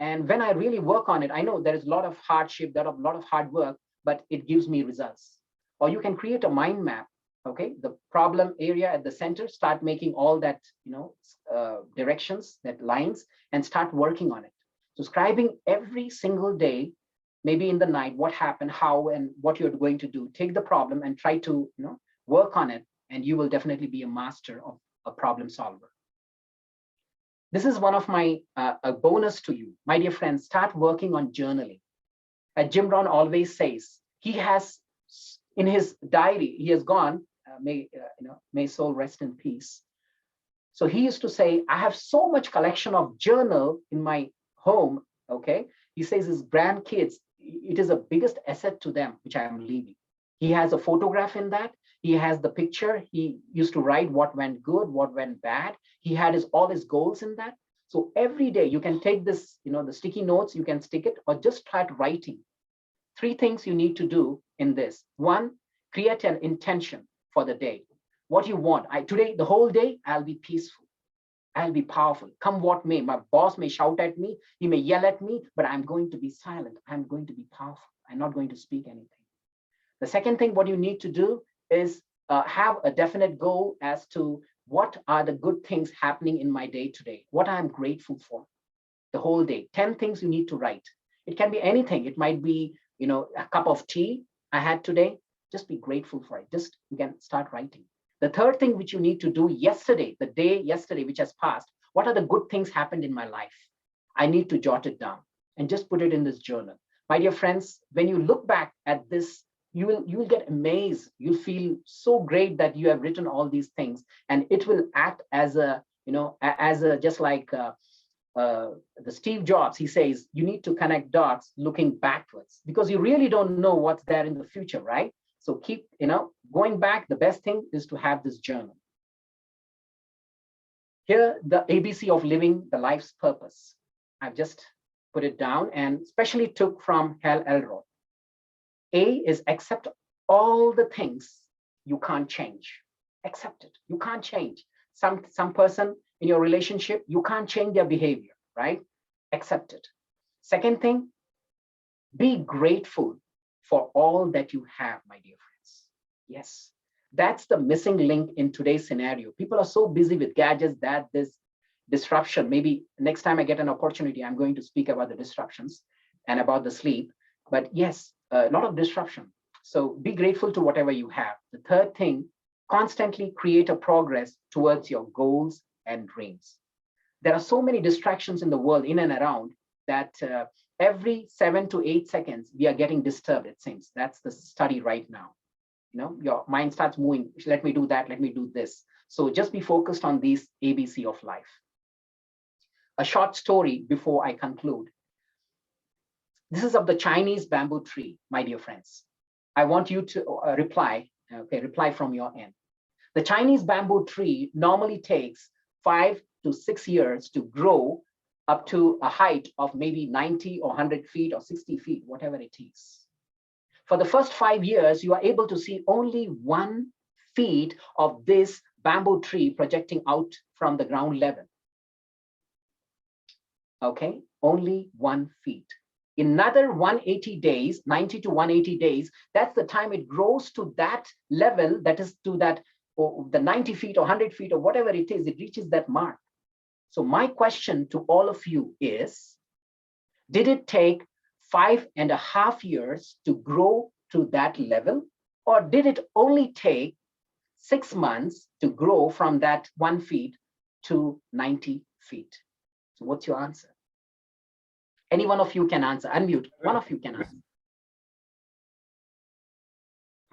And when I really work on it, I know there is a lot of hardship, there are a lot of hard work, but it gives me results. Or you can create a mind map. Okay, the problem area at the center, start making all that, directions, that lines, and start working on it. So scribing every single day, maybe in the night, what happened, how, and what you're going to do. Take the problem and try to, work on it, and you will definitely be a master of a problem solver. This is one of my a bonus to you, my dear friends. Start working on journaling. As Jim Brown always says, he has in his diary, he has gone. May soul rest in peace. So he used to say, I have so much collection of journal in my home. Okay, he says his grandkids, it is the biggest asset to them, which I am leaving. He has a photograph in that. He has the picture. He used to write what went good, what went bad. He had all his goals in that. So every day you can take this, the sticky notes, you can stick it or just start writing. 3 things you need to do in this. 1, create an intention for the day. What you want. Today, the whole day, I'll be peaceful. I'll be powerful. Come what may. My boss may shout at me. He may yell at me, but I'm going to be silent. I'm going to be powerful. I'm not going to speak anything. The second thing, what you need to do is have a definite goal as to what are the good things happening in my day today, what I'm grateful for the whole day. 10 things you need to write. It can be anything. It might be, a cup of tea I had today. Just be grateful for it. Just you can start writing. The third thing which you need to do yesterday, the day yesterday which has passed, what are the good things happened in my life? I need to jot it down and just put it in this journal. My dear friends, when you look back at this, you will get amazed. You'll feel so great that you have written all these things, and it will act as a, just like the Steve Jobs, he says, you need to connect dots looking backwards because you really don't know what's there in the future, right? So keep, going back. The best thing is to have this journal. Here, the ABC of living the life's purpose. I've just put it down and especially took from Hal Elrod. A is accept all the things you can't change. Accept it. You can't change. Some person in your relationship, you can't change their behavior, right? Accept it. Second thing, be grateful for all that you have, my dear friends. Yes, that's the missing link in today's scenario. People are so busy with gadgets that this disruption, maybe next time I get an opportunity, I'm going to speak about the disruptions and about the sleep. But yes, a lot of disruption. So be grateful to whatever you have. The third thing, constantly create a progress towards your goals and dreams. There are so many distractions in the world, in and around, that every 7 to 8 seconds, we are getting disturbed, it seems. That's the study right now. Your mind starts moving. Let me do that. Let me do this. So just be focused on these ABC of life. A short story before I conclude. This is of the Chinese bamboo tree, my dear friends. I want you to reply from your end. The Chinese bamboo tree normally takes 5 to 6 years to grow up to a height of maybe 90 or 100 feet or 60 feet, whatever it is. For the first 5 years, you are able to see only 1 feet of this bamboo tree projecting out from the ground level. Okay, only 1 feet. In another 180 days, 90 to 180 days, that's the time it grows to that level, that is to that, or the 90 feet or 100 feet or whatever it is, it reaches that mark. So my question to all of you is, did it take 5.5 years to grow to that level? Or did it only take 6 months to grow from that 1 feet to 90 feet? So what's your answer? Any one of you can answer. Unmute. One of you can answer.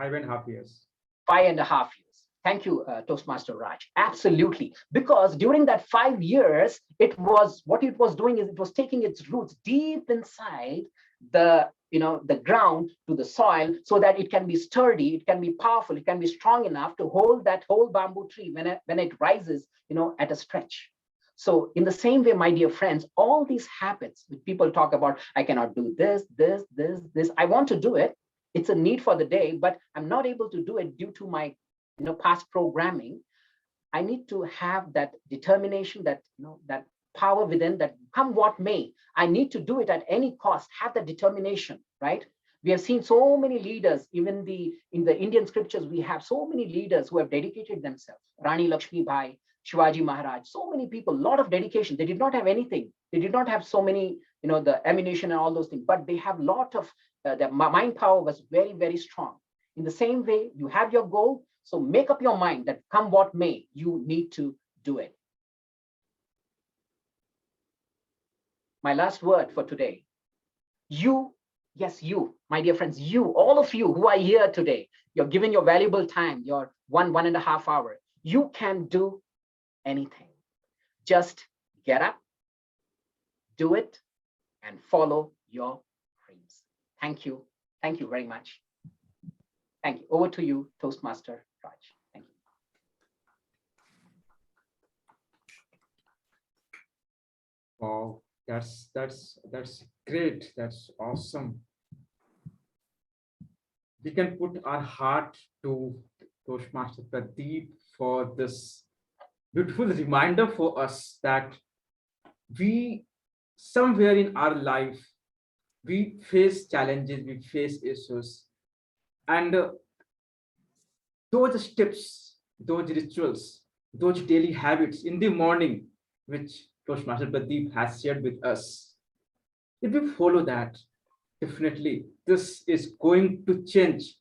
5.5 years. 5.5 years. Thank you, Toastmaster Raj. Absolutely. Because during that 5 years, it was what it was doing is it was taking its roots deep inside the the ground to the soil so that it can be sturdy, it can be powerful, it can be strong enough to hold that whole bamboo tree when it rises, at a stretch. So in the same way, my dear friends, all these habits that people talk about, I cannot do this, I want to do it. It's a need for the day, but I'm not able to do it due to my past programming. I need to have that determination, that that power within, that come what may, I need to do it at any cost, have that determination, right? We have seen so many leaders, even in the Indian scriptures, we have so many leaders who have dedicated themselves. Rani Lakshmi Bai, Shivaji Maharaj, so many people, a lot of dedication. They did not have anything. They did not have so many, the ammunition and all those things, but they have a lot of, their mind power was very, very strong. In the same way, you have your goal, so make up your mind that come what may, you need to do it. My last word for today, you, yes, you, my dear friends, you, all of you who are here today, you're giving your valuable time, your 1.5 hours. You can do anything. Just get up, do it, and follow your dreams. Thank you. Thank you very much. Thank you. Over to you, Toastmaster Raj. Thank you. Wow, that's great. That's awesome. We can put our heart to Toastmaster Pradeep for this beautiful reminder for us that we, somewhere in our life, we face challenges, we face issues, and those steps, those rituals, those daily habits in the morning, which Toastmaster Pradeep has shared with us, if we follow that, definitely this is going to change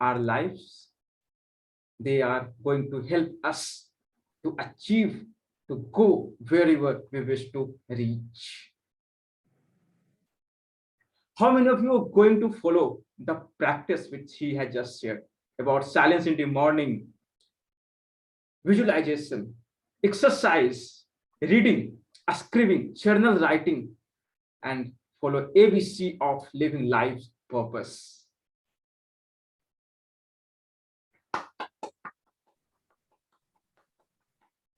our lives. They are going to help us to achieve, to go wherever we wish to reach. How many of you are going to follow the practice which he has just shared about silence in the morning, visualization, exercise, reading, scribing, journal writing, and follow ABC of living life's purpose?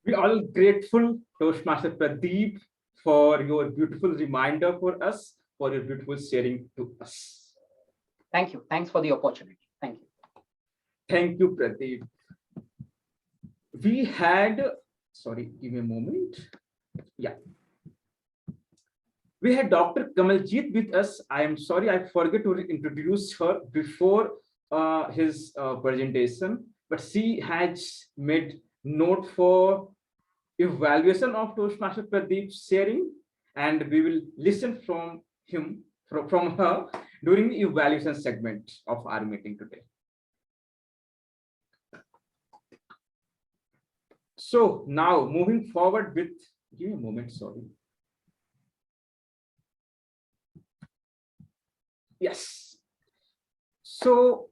We are all grateful, Toastmaster Pradeep, for your beautiful reminder for us, for your beautiful sharing to us. Thank you. Thanks for the opportunity. Thank you. Thank you, Pradeep. We had, sorry, give me a moment. Yeah. We had Dr. Kamaljeet with us. I am sorry, I forgot to introduce her before his presentation, but she has made note for evaluation of Toastmaster Pradeep's sharing, and we will listen from him, from her during the evaluation segment of our meeting today. So now moving forward with, give me a moment, sorry. Yes. So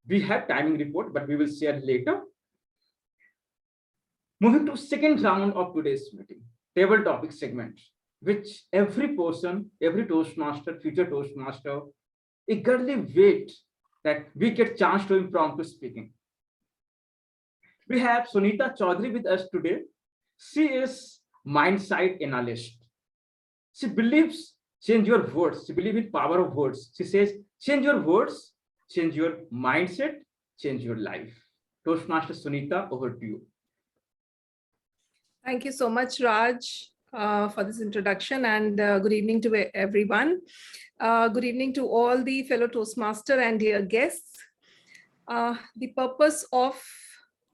we have timing report, but we will share later. Moving to second round of today's meeting, table topic segment, which every person, every Toastmaster, future Toastmaster, eagerly wait that we get chance to impromptu speaking. We have Sunita Chaudhary with us today. She is mindset analyst. She believes change your words. She believes in power of words. She says change your words, change your mindset, change your life. Toastmaster Sunita, over to you. Thank you so much, Raj, for this introduction, and good evening to everyone. Good evening to all the fellow Toastmaster and dear guests. The purpose of,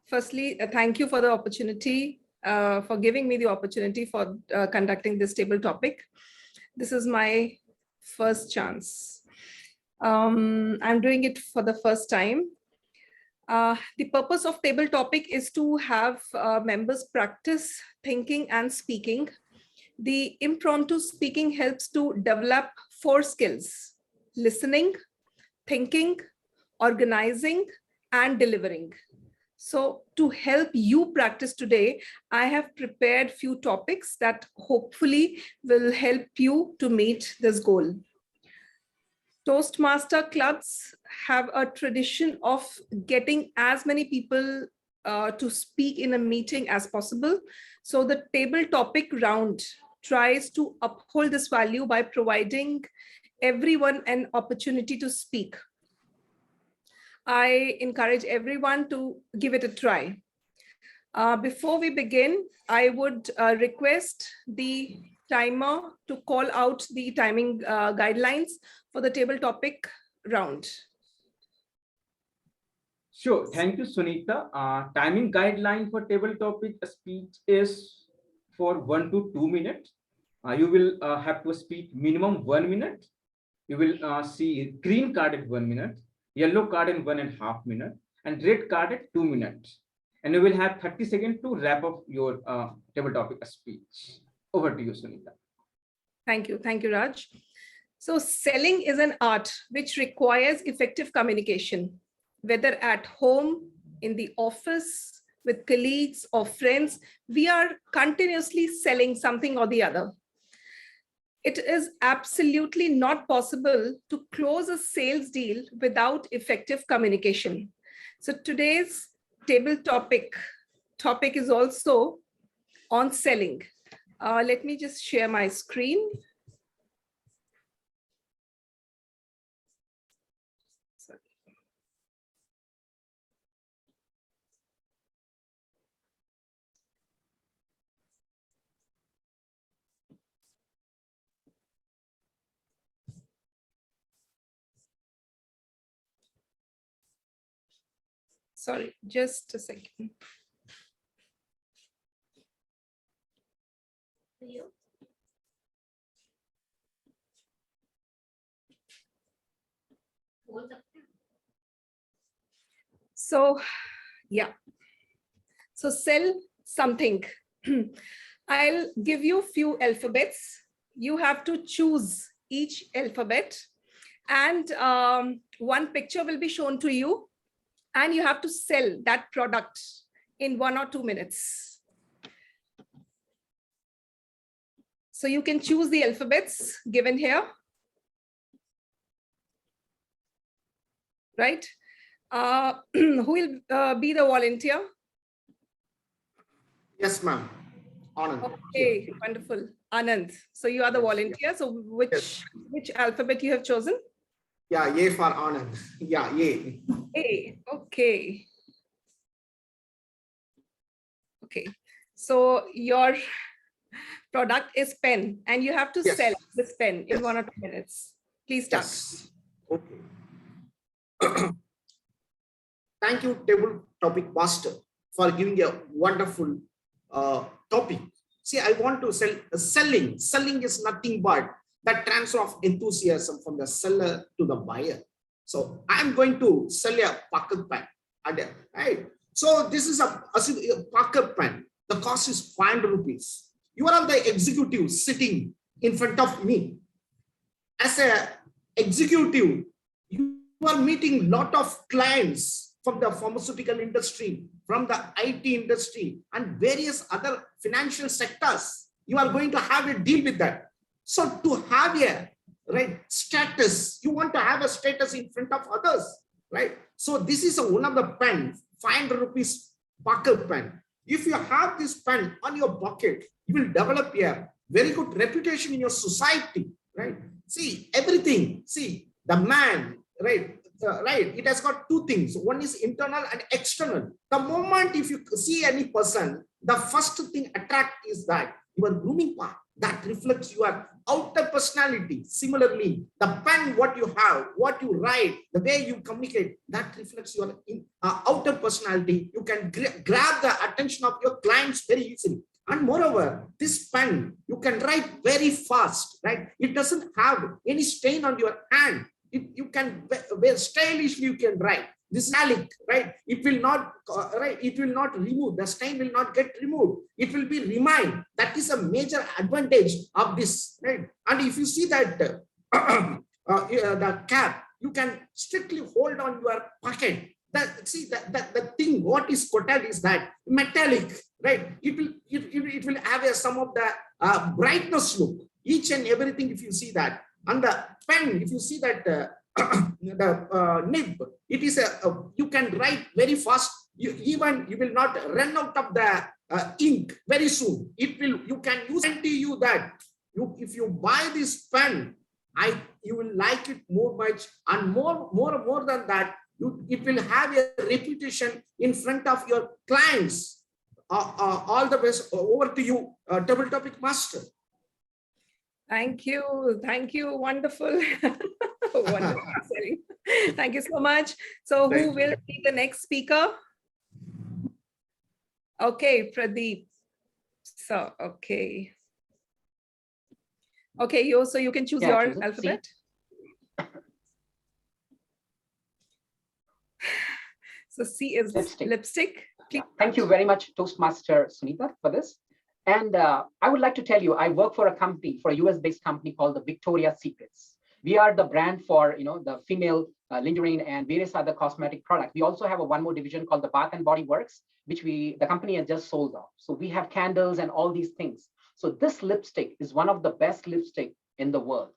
firstly, thank you for the opportunity, for giving me the opportunity for conducting this table topic. This is my first chance. I'm doing it for the first time. The purpose of table topic is to have members practice thinking and speaking. The impromptu speaking helps to develop 4 skills: listening, thinking, organizing, and delivering. So to help you practice today, I have prepared few topics that hopefully will help you to meet this goal. Toastmaster clubs have a tradition of getting as many people to speak in a meeting as possible. So the table topic round tries to uphold this value by providing everyone an opportunity to speak. I encourage everyone to give it a try. Before we begin, I would request the timer to call out the timing guidelines for the table topic round. Sure. Thank you, Sunita. Timing guideline for table topic speech is for 1 to 2 minutes. You will have to speak minimum 1 minute. You will see green card at 1 minute, yellow card in 1.5 minutes, and red card at 2 minutes. And you will have 30 seconds to wrap up your table topic speech. Over to you, Sunita. Thank you. Thank you, Raj. So selling is an art which requires effective communication, whether at home, in the office, with colleagues or friends. We are continuously selling something or the other. It is absolutely not possible to close a sales deal without effective communication. So today's table topic is also on selling. Let me just share my screen. Sorry, just a second. So, yeah. So sell something. I'll give you few alphabets. You have to choose each alphabet, and one picture will be shown to you, and you have to sell that product in 1 or 2 minutes. So you can choose the alphabets given here. Right? Who will be the volunteer? Yes, ma'am. Anand. Okay, wonderful. Anand. So you are the volunteer. So which alphabet you have chosen? Yeah, A for Anand. Yeah, A. A. Okay. Okay. So your product is pen, and you have to sell this pen in 1 or 2 minutes. Please start. Yes. Okay. Thank you, table topic master, for giving a wonderful topic. See, I want to sell selling. Selling is nothing but that transfer of enthusiasm from the seller to the buyer. So I'm going to sell a pocket pen. Right? So this is a pocket pen. The cost is 500 rupees. You are the executive sitting in front of me. As an executive, you are meeting a lot of clients from the pharmaceutical industry, from the IT industry, and various other financial sectors. You are going to have a deal with that. So to have a status, you want to have a status in front of others, right? So this is one of the pen, 500 rupees pocket pen. If you have this pen on your pocket, you will develop a very good reputation in your society, right? See, everything, see, the man, right? It has got two things. One is internal and external. The moment if you see any person, the first thing attract is that your grooming part that reflects your outer personality. Similarly, the pen, what you have, what you write, the way you communicate, that reflects your outer personality. You can grab the attention of your clients very easily. And moreover, this pen, you can write very fast, right? It doesn't have any stain on your hand. You can very stylishly you can write. This italic, right? It will not it will not remove, the stain will not get removed. It will be remain. That is a major advantage of this, right? And if you see that the cap, you can strictly hold on your pocket the thing what is quoted is that metallic, right? It will have some of the brightness look, each and everything. If you see that, and the pen, if you see that the nib, it is you can write very fast. You will not run out of the ink very soon. You can use you that if you buy this pen, you will like it more much, and more than that, it will have a reputation in front of your clients. All the best. Over to you, Double Topic Master. Thank you. Wonderful. Wonderful. Thank you so much. So who will be the next speaker? Okay, Pradeep. So, okay. Okay, so you can choose your alphabet. So C is lipstick. Thank you very much, Toastmaster Sunita, for this. And I would like to tell you, I work for a company, for a US-based company called the Victoria's Secrets. We are the brand for the female lingerie and various other cosmetic products. We also have one more division called the Bath and Body Works, which the company has just sold off. So we have candles and all these things. So this lipstick is one of the best lipstick in the world.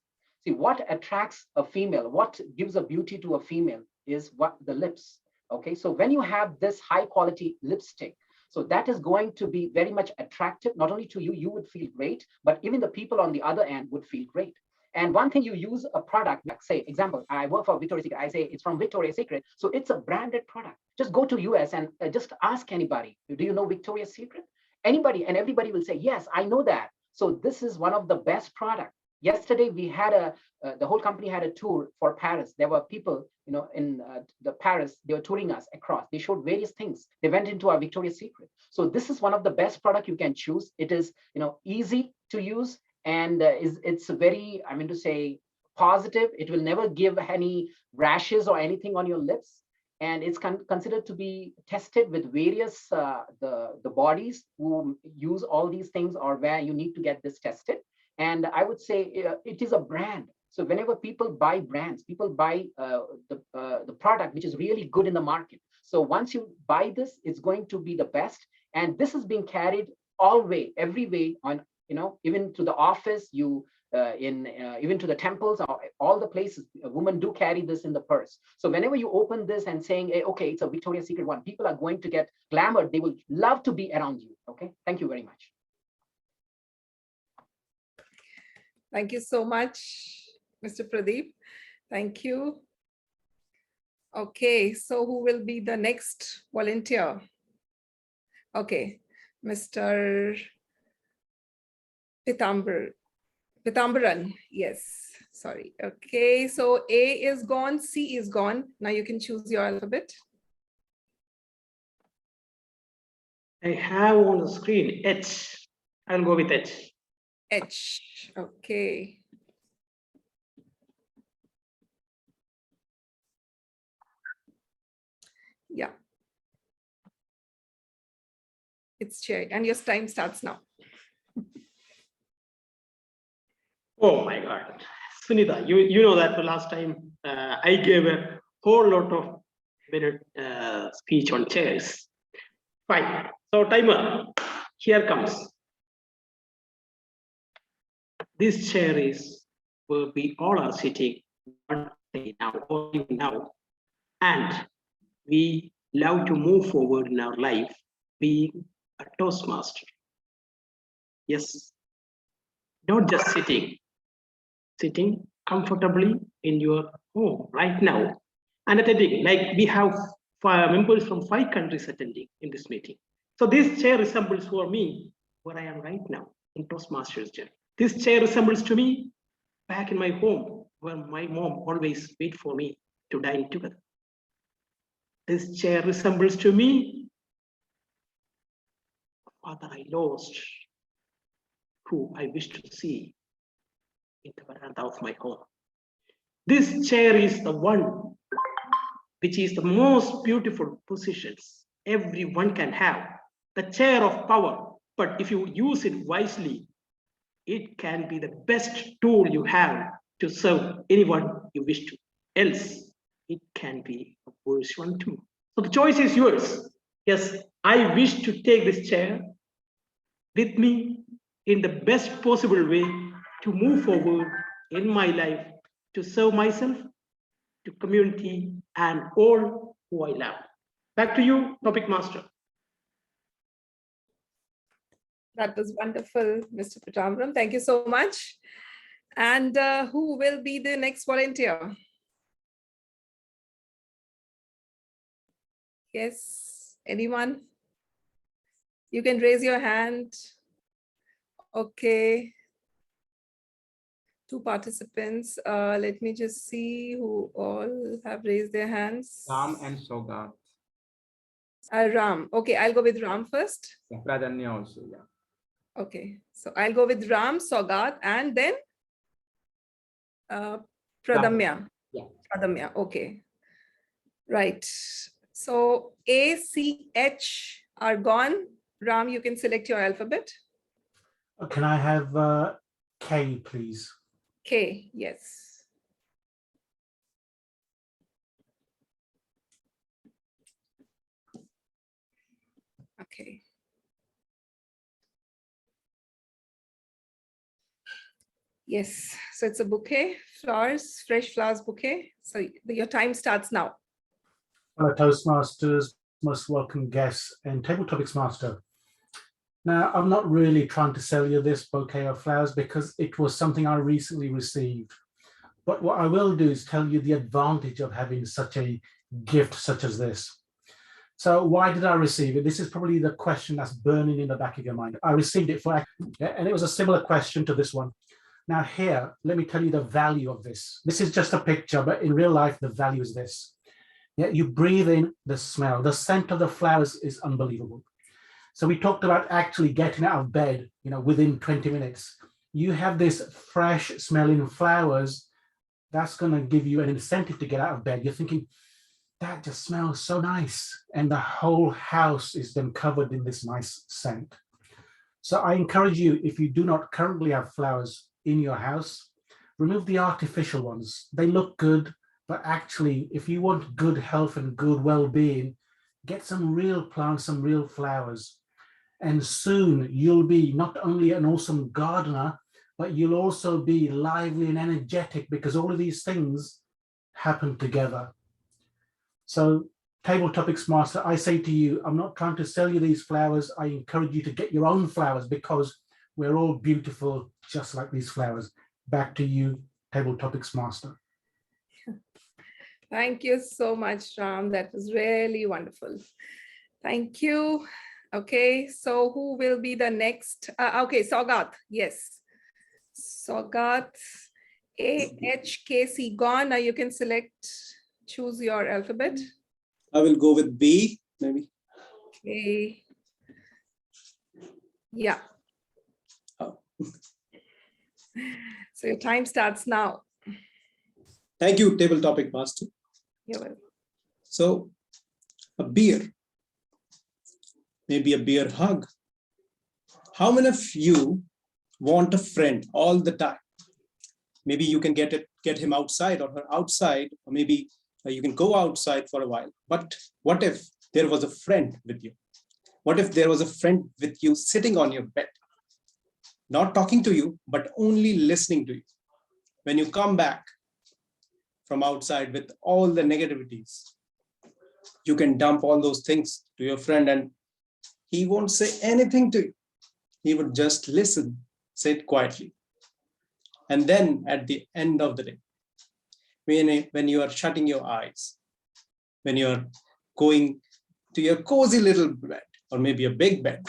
See, what attracts a female, what gives a beauty to a female is what the lips. Okay, so when you have this high quality lipstick, so that is going to be very much attractive, not only to you, you would feel great, but even the people on the other end would feel great. And one thing, you use a product, like say, example, I work for Victoria's Secret, I say it's from Victoria's Secret, so it's a branded product. Just go to US and just ask anybody, do you know Victoria's Secret? Anybody and everybody will say, yes, I know that. So this is one of the best products. Yesterday, we had the whole company had a tour for Paris. There were people, in the Paris, they were touring us across. They showed various things. They went into our Victoria's Secret. So this is one of the best product you can choose. It is, easy to use, and it's very, I mean to say, positive. It will never give any rashes or anything on your lips. And it's considered to be tested with various the bodies who use all these things, or where you need to get this tested. And I would say it is a brand. So whenever people buy brands, people buy the product which is really good in the market. So once you buy this, it's going to be the best. And this is being carried every way on, even to the office, even to the temples, or all the places, women do carry this in the purse. So whenever you open this and saying, hey, okay, it's a Victoria's Secret one, people are going to get glamour. They will love to be around you. Okay, thank you very much. Thank you so much, Mr. Pradeep. Thank you. Okay, so who will be the next volunteer? Okay, Mr. Pitambaran, yes, sorry. Okay, so A is gone, C is gone. Now you can choose your alphabet. I have on the screen H. I'll go with H. H, okay. Yeah. It's shared and your time starts now. Oh my God. Sunita, you know that the last time I gave a whole lot of minute speech on chairs. Fine. So timer, here comes. This chair is where we all are sitting one day now, or even now, and we love to move forward in our life, being a Toastmaster. Yes, not just sitting comfortably in your home right now and attending. Like we have 5 members from 5 countries attending in this meeting. So this chair resembles for me where I am right now in Toastmasters chair. This chair resembles to me back in my home where my mom always wait for me to dine together. This chair resembles to me a father I lost, who I wish to see in the veranda of my home. This chair is the one which is the most beautiful positions everyone can have, the chair of power. But if you use it wisely, it can be the best tool you have to serve anyone you wish to. Else, it can be a worse one too. So the choice is yours. Yes, I wish to take this chair with me in the best possible way to move forward in my life, to serve myself, to community, and all who I love. Back to you, topic master. That was wonderful, Mr. Pitambaram. Thank you so much. And who will be the next volunteer? Yes, anyone? You can raise your hand. Okay. 2 participants. Let me just see who all have raised their hands. Ram and Sogat. Ram. Okay, I'll go with Ram first. Yeah, Pradanya also, yeah. Okay, so I'll go with Ram, Sogat, and then Pradamya. Yeah. Pradamya, okay. Right. So A, C, H are gone. Ram, you can select your alphabet. Can I have K, please? K, yes. Okay. Yes, so it's a bouquet, flowers, fresh flowers bouquet. So your time starts now. Hello, Toastmasters, most welcome guests, and Table Topics Master. Now, I'm not really trying to sell you this bouquet of flowers because it was something I recently received. But what I will do is tell you the advantage of having such a gift such as this. So why did I receive it? This is probably the question that's burning in the back of your mind. I received it for, and it was a similar question to this one. Now here, let me tell you the value of this. This is just a picture, but in real life, the value is this. Yeah, you breathe in the smell. The scent of the flowers is unbelievable. So we talked about actually getting out of bed, within 20 minutes. You have this fresh smelling flowers. That's going to give you an incentive to get out of bed. You're thinking, that just smells so nice. And the whole house is then covered in this nice scent. So I encourage you, if you do not currently have flowers in your house, remove the artificial ones. They look good, but actually, if you want good health and good well-being, get some real plants, some real flowers. And soon you'll be not only an awesome gardener, but you'll also be lively and energetic because all of these things happen together. So Table Topics Master, I say to you, I'm not trying to sell you these flowers. I encourage you to get your own flowers because we're all beautiful, just like these flowers. Back to you, Table Topics Master. Thank you so much, Ram. That was really wonderful. Thank you. Okay, so who will be the next? Okay, Sogat, yes. Sogat, AHKC gone. Now you can choose your alphabet. I will go with B, maybe. Okay. Yeah. Oh. So your time starts now. Thank you, Table Topic Master. You're welcome. So, a beer. Maybe a beer hug. How many of you want a friend all the time? Maybe you can get him outside or her outside, or maybe you can go outside for a while. But what if there was a friend with you? What if there was a friend with you sitting on your bed, not talking to you, but only listening to you? When you come back from outside with all the negativities, you can dump all those things to your friend and he won't say anything to you. He would just listen, sit quietly. And then at the end of the day, when you are shutting your eyes, when you're going to your cozy little bed or maybe a big bed,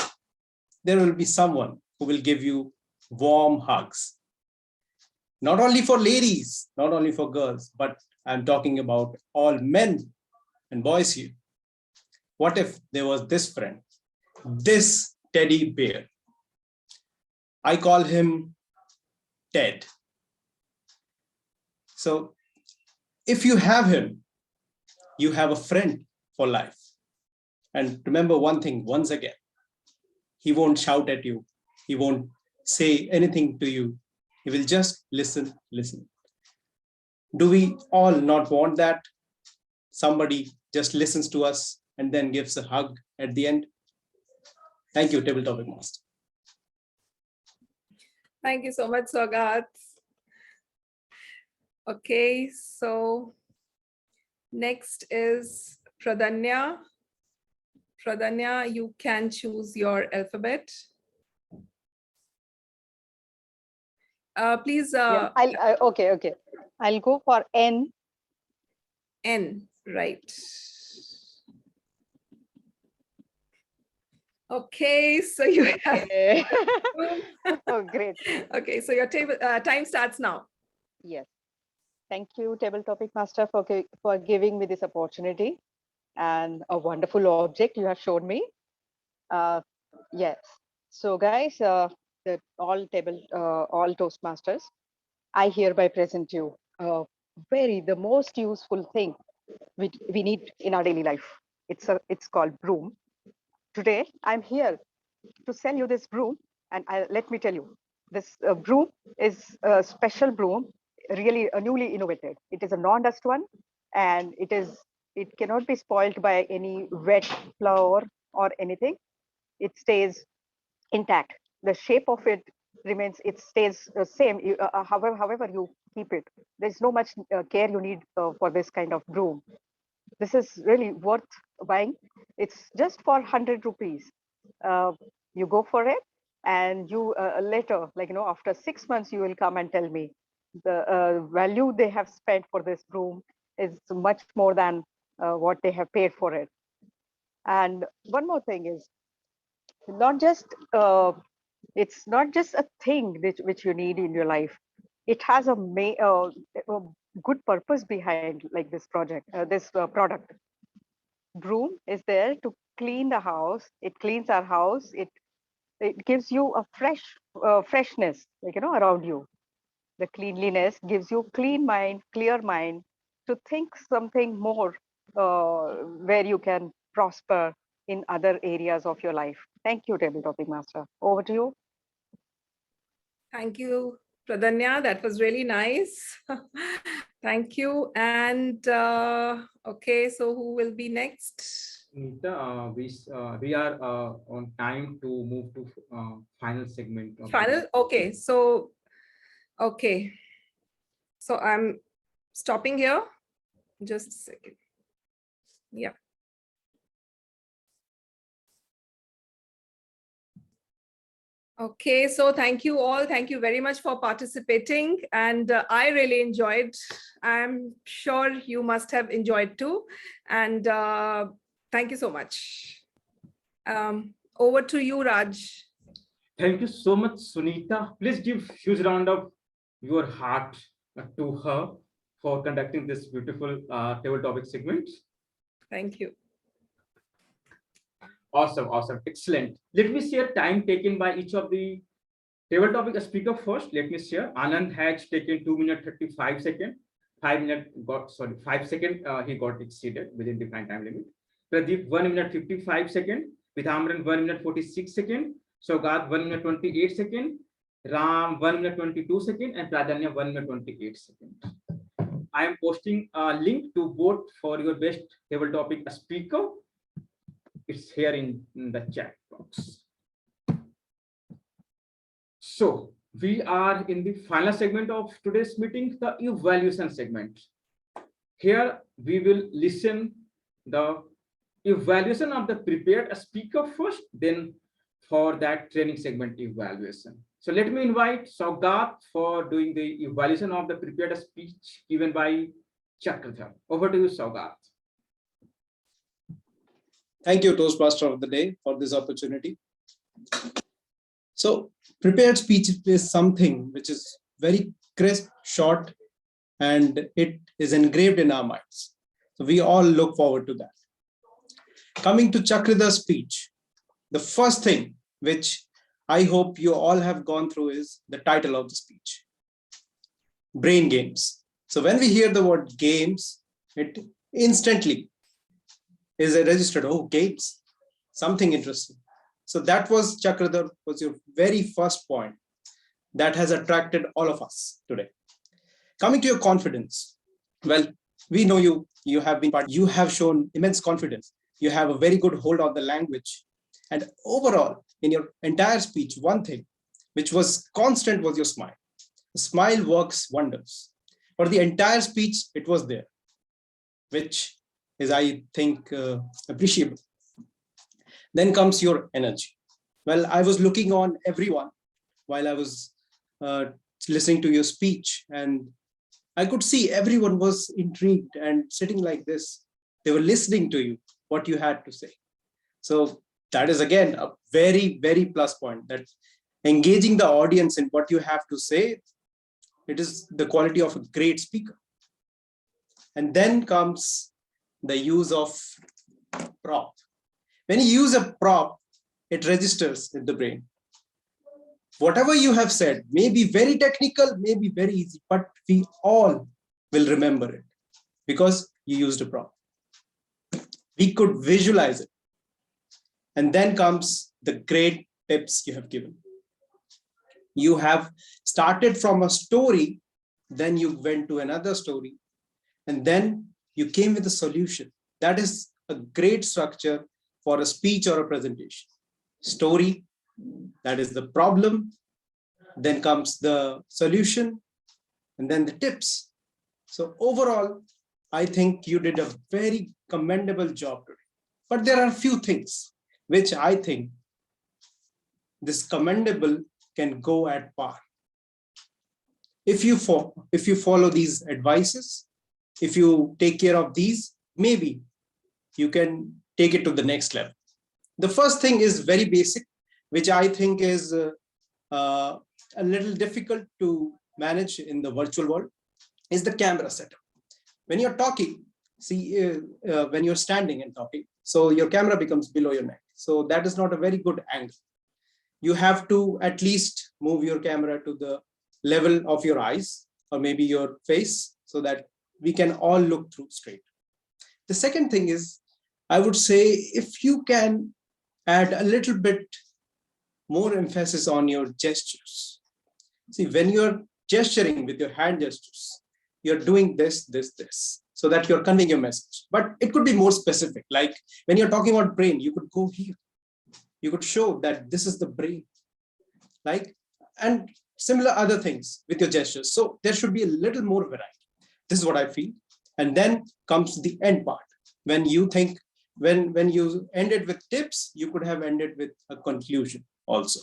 there will be someone who will give you warm hugs. Not only for ladies, not only for girls, but I'm talking about all men and boys here. What if there was this friend, this teddy bear? I call him Ted. So if you have him, you have a friend for life. And remember one thing, once again, he won't shout at you. He won't say anything to you. He will just listen. Do we all not want that? somebody just listens to us and then gives a hug at the end. Thank you, Table Topic Master. Thank you so much, Sagat. Okay, so next is Pradanya. Pradanya, you can choose your alphabet. Please. Okay. I'll go for N. N, right. Okay, so you have. Oh, great. Okay, so your table time starts now. Yes. Thank you, Table Topic Master, for giving me this opportunity and a wonderful object you have shown me. Yes. So, guys, all Toastmasters, I hereby present you the most useful thing we need in our daily life. It's called broom. Today, I'm here to sell you this broom, and let me tell you, this broom is a special broom, really newly innovated. It is a non-dust one, and it cannot be spoiled by any wet flour or anything. It stays intact. The shape of it remains, it stays the same, however you keep it. There's no much care you need for this kind of broom. This is really worth buying. It's just for 100 rupees. You go for it, and you later, after 6 months, you will come and tell me the value they have spent for this broom is much more than what they have paid for it. And one more thing is, it's not just a thing which you need in your life. It has a good purpose behind, like this product. Broom is there to clean the house. It cleans our house. It gives you a freshness, around you. The cleanliness gives you clear mind to think something more where you can prosper in other areas of your life. Thank you, Table Topic Master. Over to you. Thank you, Pradanya. That was really nice. Thank you. And okay, so who will be next? Nita, we are on time to move to final segment. Final? Okay, so I'm stopping here. Just a second. Yeah. Okay, so thank you all. Thank you very much for participating. And I really enjoyed. I'm sure you must have enjoyed too. And thank you so much. Over to you, Raj. Thank you so much, Sunita. Please give huge round of your heart to her for conducting this beautiful table topic segment. Thank you. Awesome. Excellent. Let me share time taken by each of the table topic speaker first. Let me share. Anand has taken 2 minutes 35 seconds. 5 seconds he got exceeded within the defined time limit. Pradeep 1 minute 55 seconds. Pithamran 1 minute 46 seconds. Saugata 1 minute 28 seconds. Ram 1 minute 22 seconds. And Pradanya 1 minute 28 seconds. I am posting a link to vote for your best table topic speaker. It's here in the chat box. So we are in the final segment of today's meeting, the evaluation segment. Here we will listen the evaluation of the prepared speaker first, then for that training segment evaluation. So let me invite Saugata for doing the evaluation of the prepared speech given by Chakradhar. Over to you, Saugata. Thank you, Toastmaster of the Day, for this opportunity. So, prepared speech is something which is very crisp, short, and it is engraved in our minds. So, we all look forward to that. Coming to Chakradhar's speech, the first thing which I hope you all have gone through is the title of the speech, Brain Games. So, when we hear the word games, it instantly is registered, oh, games, something interesting. So that was, Chakradhar, was your very first point that has attracted all of us today. Coming to your confidence, well, we know you you have shown immense confidence. You have a very good hold on the language. And overall, in your entire speech, one thing which was constant was your smile. The smile works wonders. For the entire speech, it was there, which is, I think, appreciable. Then comes your energy. Well, I was looking on everyone while I was listening to your speech, and I could see everyone was intrigued and sitting like this. They were listening to you, what you had to say. So that is again a very, very plus point, that engaging the audience in what you have to say, it is the quality of a great speaker. And then comes the use of prop. When you use a prop, it registers in the brain. Whatever you have said may be very technical, may be very easy, but we all will remember it because you used a prop. We could visualize it. And then comes the great tips you have given. You have started from a story, then you went to another story, and then you came with a solution. That is a great structure for a speech or a presentation. Story, that is the problem, then comes the solution, and then the tips. So overall, I think you did a very commendable job today. But there are a few things which I think this commendable can go at par. If you follow these advices, if you take care of these, maybe you can take it to the next level. The first thing is very basic, which I think is a little difficult to manage in the virtual world, is the camera setup. When you're talking, see, when you're standing and talking, so your camera becomes below your neck. So that is not a very good angle. You have to at least move your camera to the level of your eyes or maybe your face so that we can all look through straight. The second thing is, I would say, if you can add a little bit more emphasis on your gestures. See, when you're gesturing with your hand gestures, you're doing this, so that you're conveying your message. But it could be more specific. Like when you're talking about brain, you could go here. You could show that this is the brain. Like, and similar other things with your gestures. So there should be a little more variety. This is what I feel. And then comes the end part. When you think, when you ended with tips, you could have ended with a conclusion also.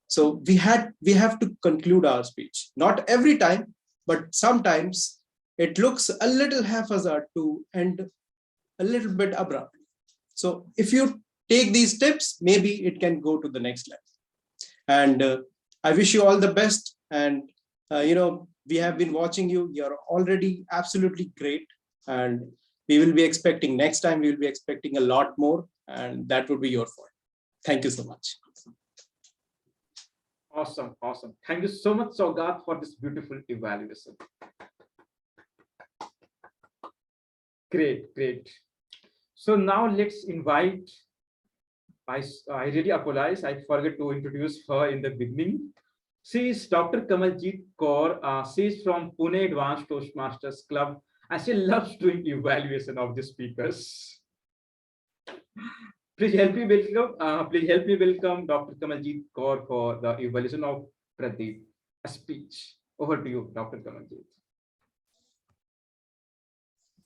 So we have to conclude our speech. Not every time, but sometimes it looks a little haphazard to end a little bit abruptly. So if you take these tips, maybe it can go to the next level. And I wish you all the best. And we have been watching you. You're already absolutely great. And we will be expecting next time, we will be expecting a lot more. And that would be your fault. Thank you so much. Awesome. Thank you so much, Saugat, for this beautiful evaluation. Great. So now let's invite, I really apologize, I forgot to introduce her in the beginning. She is Dr. Kamaljeet Kaur. She is from Pune Advanced Toastmasters Club, and she loves doing evaluation of the speakers. Please help me welcome Dr. Kamaljeet Kaur for the evaluation of Pradeep speech. Over to you, Dr. Kamaljeet.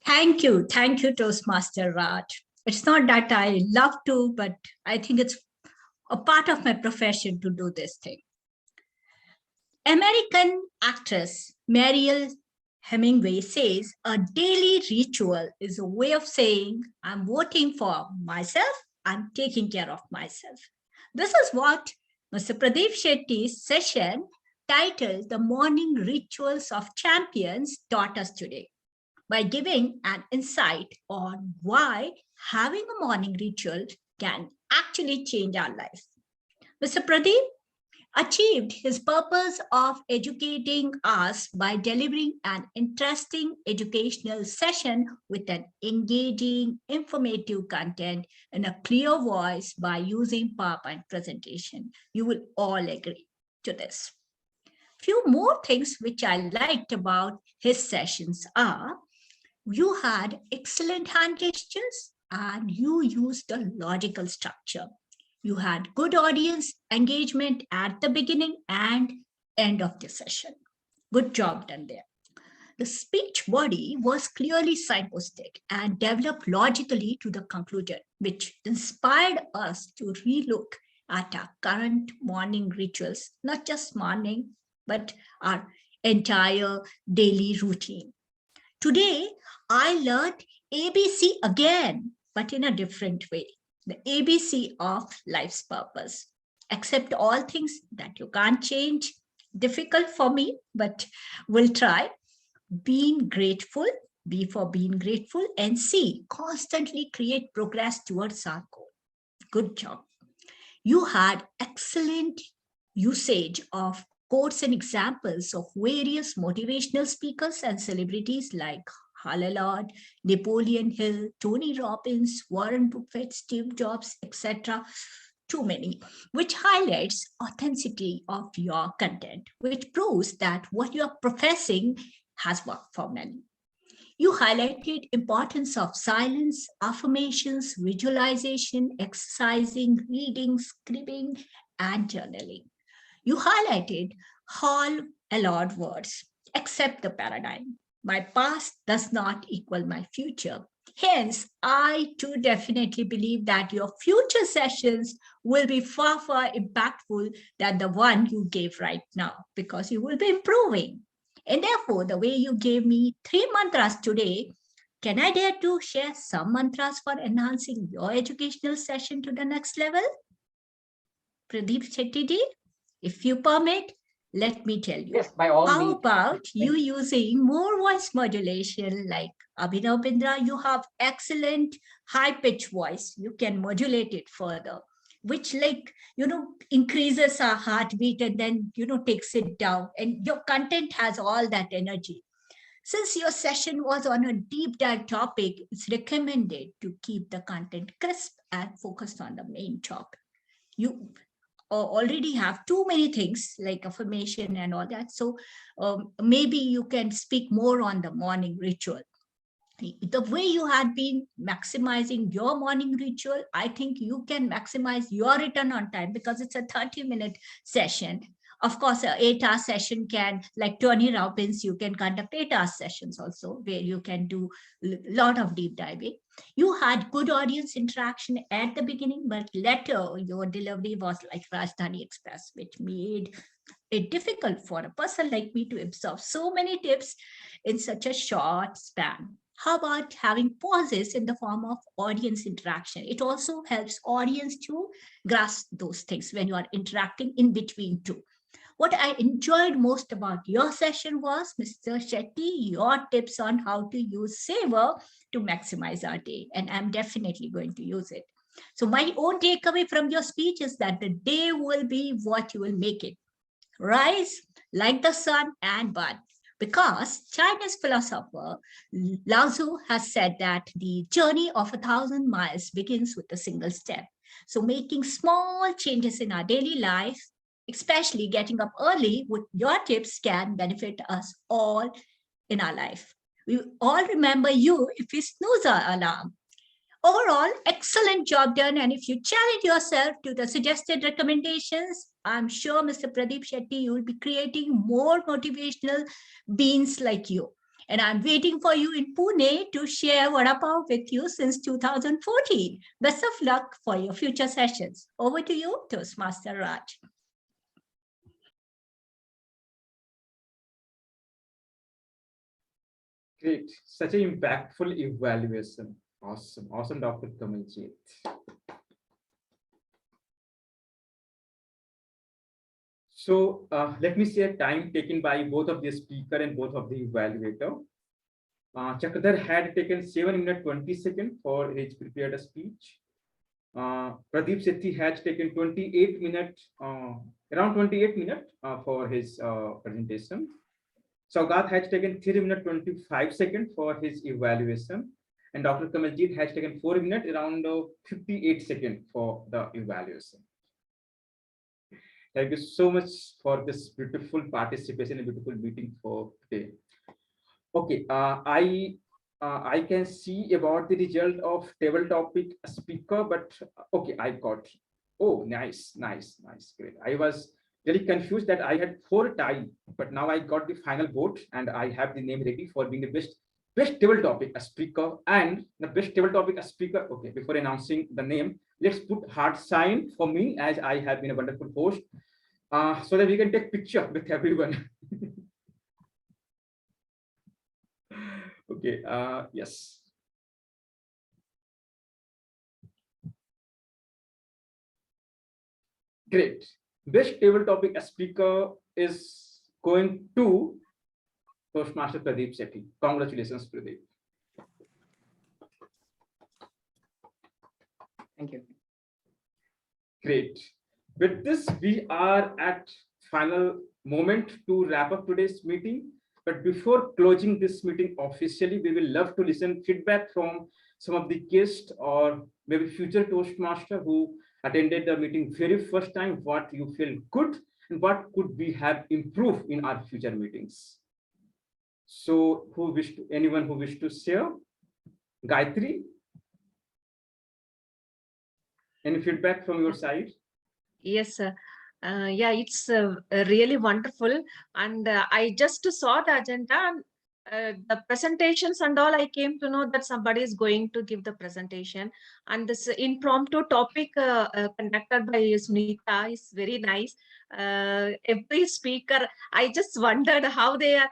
Thank you, Toastmaster Raj. It's not that I love to, but I think it's a part of my profession to do this thing. American actress Mariel Hemingway says a daily ritual is a way of saying I'm voting for myself, I'm taking care of myself. This is what Mr. Pradeep Shetty's session titled The Morning Rituals of Champions taught us today, by giving an insight on why having a morning ritual can actually change our life. Mr. Pradeep achieved his purpose of educating us by delivering an interesting educational session with an engaging, informative content in a clear voice by using PowerPoint presentation. You will all agree to this. Few more things which I liked about his sessions are, You had excellent hand gestures and you used a logical structure. You had good audience engagement at the beginning and end of the session. Good job done there. The speech body was clearly signposted and developed logically to the conclusion, which inspired us to relook at our current morning rituals, not just morning, but our entire daily routine. Today, I learned ABC again, but in a different way. The ABC of life's purpose. Accept all things that you can't change. Difficult for me, but we'll try. Being grateful, B for being grateful, and C, constantly create progress towards our goal. Good job. You had excellent usage of quotes and examples of various motivational speakers and celebrities like Halalard, Napoleon Hill, Tony Robbins, Warren Buffett, Steve Jobs, etc. Too many, which highlights authenticity of your content, which proves that what you are professing has worked for many. You highlighted importance of silence, affirmations, visualization, exercising, reading, scribing, and journaling. You highlighted all allowed words, except the paradigm. My past does not equal my future. Hence, I too definitely believe that your future sessions will be far, far impactful than the one you gave right now, because you will be improving. And therefore, the way you gave me 3 mantras today, can I dare to share some mantras for enhancing your educational session to the next level? Pradeep Chetty, if you permit, let me tell you. Yes, by all How means. about you using more voice modulation like Abhinav Bindra? You have excellent high pitch voice. You can modulate it further, which increases our heartbeat and then, takes it down. And your content has all that energy. Since your session was on a deep dive topic, it's recommended to keep the content crisp and focused on the main topic. You already have too many things like affirmation and all that. So maybe you can speak more on the morning ritual. The way you had been maximizing your morning ritual, I think you can maximize your return on time because it's a 30-minute session. Of course, an 8-hour session can, like Tony Robbins, you can conduct 8-hour sessions also where you can do a lot of deep diving. You had good audience interaction at the beginning, but later your delivery was like Rajdhani Express, which made it difficult for a person like me to absorb so many tips in such a short span. How about having pauses in the form of audience interaction? It also helps audience to grasp those things when you are interacting in between two. What I enjoyed most about your session was, Mr. Shetty, your tips on how to use Savor to maximize our day. And I'm definitely going to use it. So my own takeaway from your speech is that the day will be what you will make it. Rise like the sun and bud. Because Chinese philosopher Lao Tzu has said that the journey of 1,000 miles begins with a single step. So making small changes in our daily life, especially getting up early with your tips, can benefit us all in our life. We all remember you if we snooze our alarm. Overall, excellent job done. And if you challenge yourself to the suggested recommendations, I'm sure, Mr. Pradeep Shetty, you will be creating more motivational beings like you. And I'm waiting for you in Pune to share Vada Pav with you since 2014. Best of luck for your future sessions. Over to you, Toastmaster Raj. Great. Such an impactful evaluation. Awesome. Awesome, Dr. Kamaljeet. So let me share time taken by both of the speaker and both of the evaluator. Chakradhar had taken 7 minutes 20 seconds for his prepared speech. Pradeep Sethi has taken 28 minutes, around 28 minutes for his presentation. Saugat has taken 3 minutes 25 seconds for his evaluation. And Dr. Kamaljeet has taken 4 minutes, around 58 seconds for the evaluation. Thank you so much for this beautiful participation and beautiful meeting for today. Okay, I I can see about the result of table topic speaker, but okay, I got. Oh, nice, nice, nice, great. I was really confused that I had 4 tie, but now I got the final vote and I have the name ready for being the best table topic speaker and the best table topic speaker. Okay, before announcing the name, let's put heart sign for me as I have been a wonderful host, so that we can take picture with everyone. Okay, yes. Great. Best table topic speaker is going to Toastmaster Pradeep Sethi. Congratulations, Pradeep. Thank you. Great. With this, we are at final moment to wrap up today's meeting. But before closing this meeting officially, we will love to listen feedback from some of the guests or maybe future Toastmaster who attended the meeting very first time, what you feel good and what could we have improved in our future meetings. So anyone who wish to share? Gayatri? Any feedback from your side? Yes, sir. Yeah, it's really wonderful. And I just saw the agenda and the presentations and all. I came to know that somebody is going to give the presentation. And this impromptu topic conducted by Sunita is very nice. Every speaker, I just wondered how they are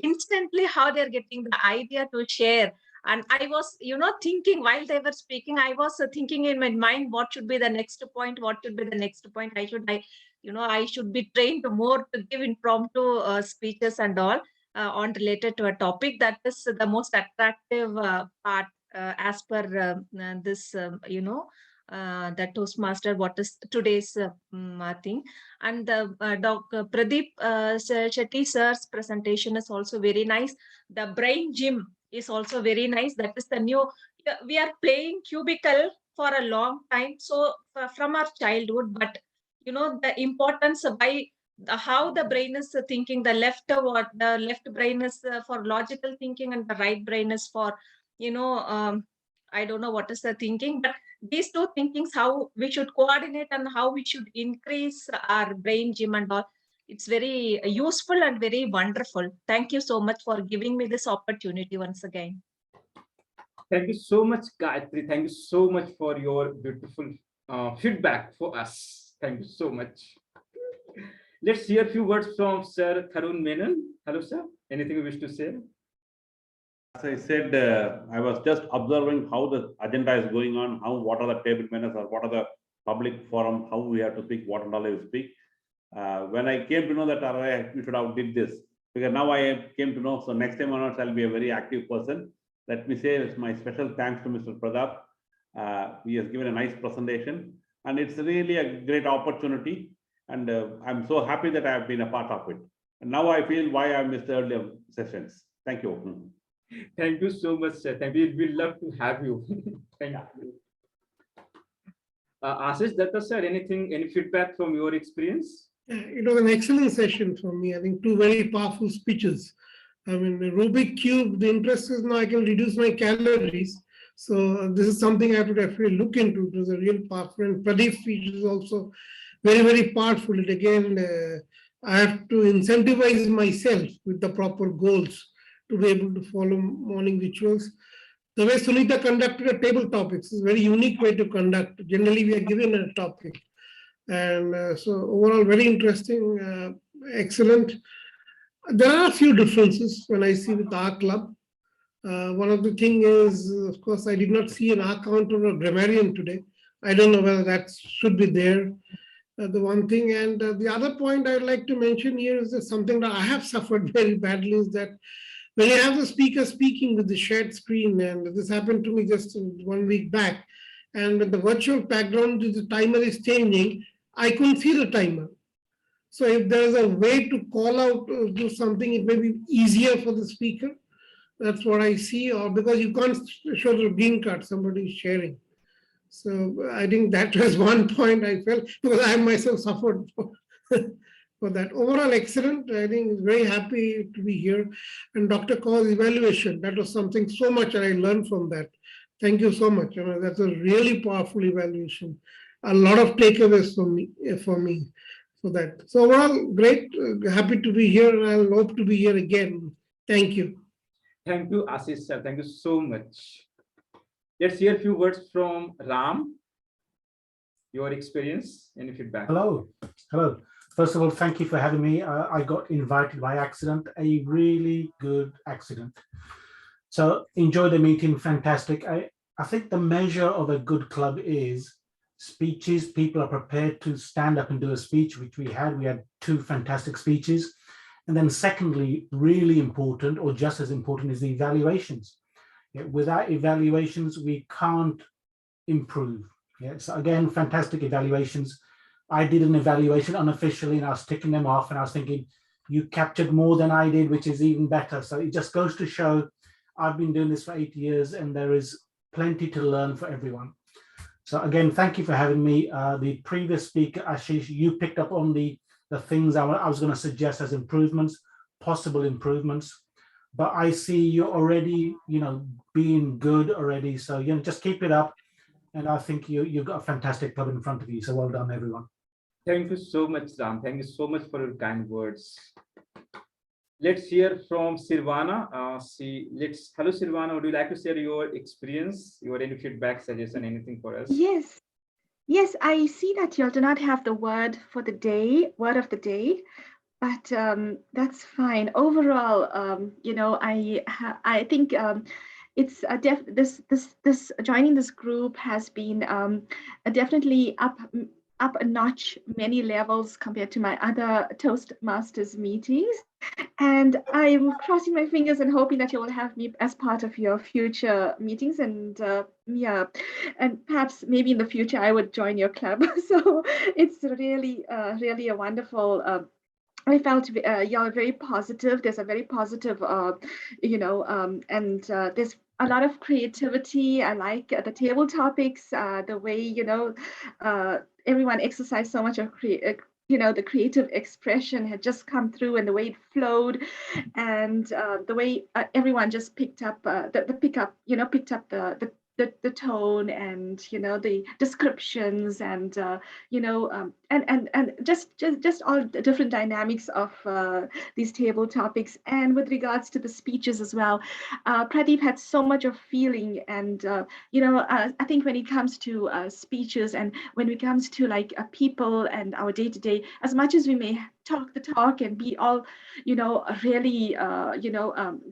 instantly how they're getting the idea to share. And I was, thinking while they were speaking, I was thinking in my mind, what should be the next point? What should be the next point? I should be trained more to give impromptu speeches and all on related to a topic that is the most attractive part as per this, the Toastmaster, what is today's thing. And Dr. Pradeep Shetty sir's presentation is also very nice. The brain gym is also very nice. That is the new, we are playing cubicle for a long time. So from our childhood, but the importance by how the brain is thinking, the left brain is for logical thinking and the right brain is for, I don't know what is the thinking, but these two thinkings, how we should coordinate and how we should increase our brain gym and all. It's very useful and very wonderful. Thank you so much for giving me this opportunity once again. Thank you so much, Gayatri. Thank you so much for your beautiful feedback for us. Thank you so much. Let's hear a few words from Sir Tharun Menon. Hello, sir. Anything you wish to say? As I said, I was just observing how the agenda is going on, what are the table manners or what are the public forum, how we have to speak, what and all I will speak. When I came to know that we should have did this, because now I came to know, so next time onwards I'll be a very active person. Let me say my special thanks to Mr. Pradap. He has given a nice presentation and it's really a great opportunity. And I'm so happy that I have been a part of it. And now I feel why I missed the earlier sessions. Thank you. Thank you so much, sir. Thank you. We'd love to have you. Thank you. Ashish Datta, sir, any feedback from your experience? It was an excellent session for me. I think 2 very powerful speeches. I mean, the Rubik Cube, the interest is now I can reduce my calories. So this is something I have to definitely look into. It was a real powerful, and Pradeep's speech is also very, very powerful. And again, I have to incentivize myself with the proper goals to be able to follow morning rituals. The way Sunita conducted a table topics is a very unique way to conduct. Generally, we are given a topic. And so overall, very interesting, excellent. There are a few differences when I see with our club. One of the things is, of course, I did not see an accountant or a grammarian today. I don't know whether that should be there. The one thing, and the other point I'd like to mention here is that something that I have suffered very badly is that when you have the speaker speaking with the shared screen, and this happened to me just 1 week back, and when the virtual background, the timer is changing, I couldn't see the timer. So if there's a way to call out or do something, it may be easier for the speaker. That's what I see, or because you can't show the green card, somebody is sharing. So I think that was one point I felt, because I myself suffered for that. Overall, excellent. I think very happy to be here. And Dr. Kaur's evaluation, that was something so much I learned from that. Thank you so much. That's a really powerful evaluation. A lot of takeaways for me for that. So overall, great. Happy to be here. I'll hope to be here again. Thank you. Thank you, Ashish sir. Thank you so much. Let's hear a few words from Ram. Your experience, any feedback? Hello. First of all, thank you for having me. I got invited by accident, a really good accident. So enjoy the meeting, fantastic. I think the measure of a good club is speeches. People are prepared to stand up and do a speech, which we had. We had 2 fantastic speeches. And then secondly, really important, or just as important, is the evaluations. Without evaluations, we can't improve. So again, fantastic evaluations. I did an evaluation unofficially and I was ticking them off and I was thinking, you captured more than I did, which is even better. So it just goes to show I've been doing this for 8 years and there is plenty to learn for everyone. So again, thank you for having me. The previous speaker, Ashish, you picked up on the things I was going to suggest as improvements, possible improvements. But I see you're already, being good already. So, just keep it up. And I think you've got a fantastic club in front of you. So well done, everyone. Thank you so much, Ram. Thank you so much for your kind words. Let's hear from Sirvana. Hello, Sirvana. Would you like to share your experience, any feedback, suggestion, anything for us? Yes, I see that you all do not have the word of the day, but that's fine. Overall, I think it's this joining this group has been definitely up a notch, many levels compared to my other Toastmasters meetings. And I'm crossing my fingers and hoping that you will have me as part of your future meetings. And and perhaps maybe in the future I would join your club. So it's really a wonderful. I felt you're very positive. There's a very positive, and there's a lot of creativity. I like the table topics, the way, everyone exercised so much of the creative expression had just come through and the way it flowed and the way everyone just picked up the tone and the descriptions and and just all the different dynamics of these table topics. And with regards to the speeches as well, Pradeep had so much of feeling and I think when it comes to speeches and when it comes to like people and our day-to-day, as much as we may talk the talk and be all really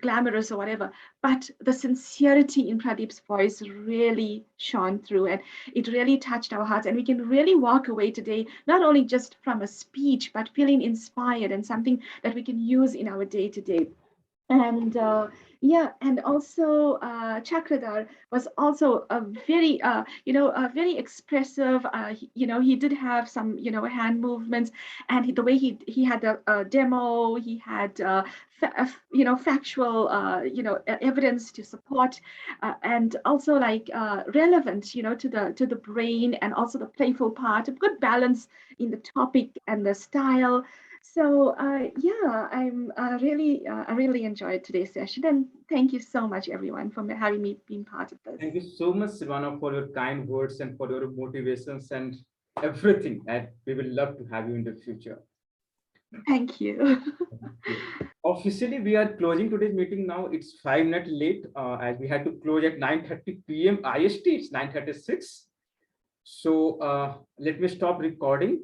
glamorous or whatever, but the sincerity in Pradeep's voice really shone through and it really touched our hearts, and we can really walk away today not only just from a speech but feeling inspired and something that we can use in our day-to-day. And and also Chakradhar was also a very very expressive. He did have some hand movements, and the way he had a demo, he had factual evidence to support, and also like relevant to the brain, and also the playful part, a good balance in the topic and the style. So I really enjoyed today's session, and thank you so much everyone for having me being part of this. Thank you so much, Sivana, for your kind words and for your motivations and everything. And we will love to have you in the future. Thank you. Officially, we are closing today's meeting now. It's 5 minutes late as we had to close at 9:30 p.m. IST. It's 9:36. So let me stop recording.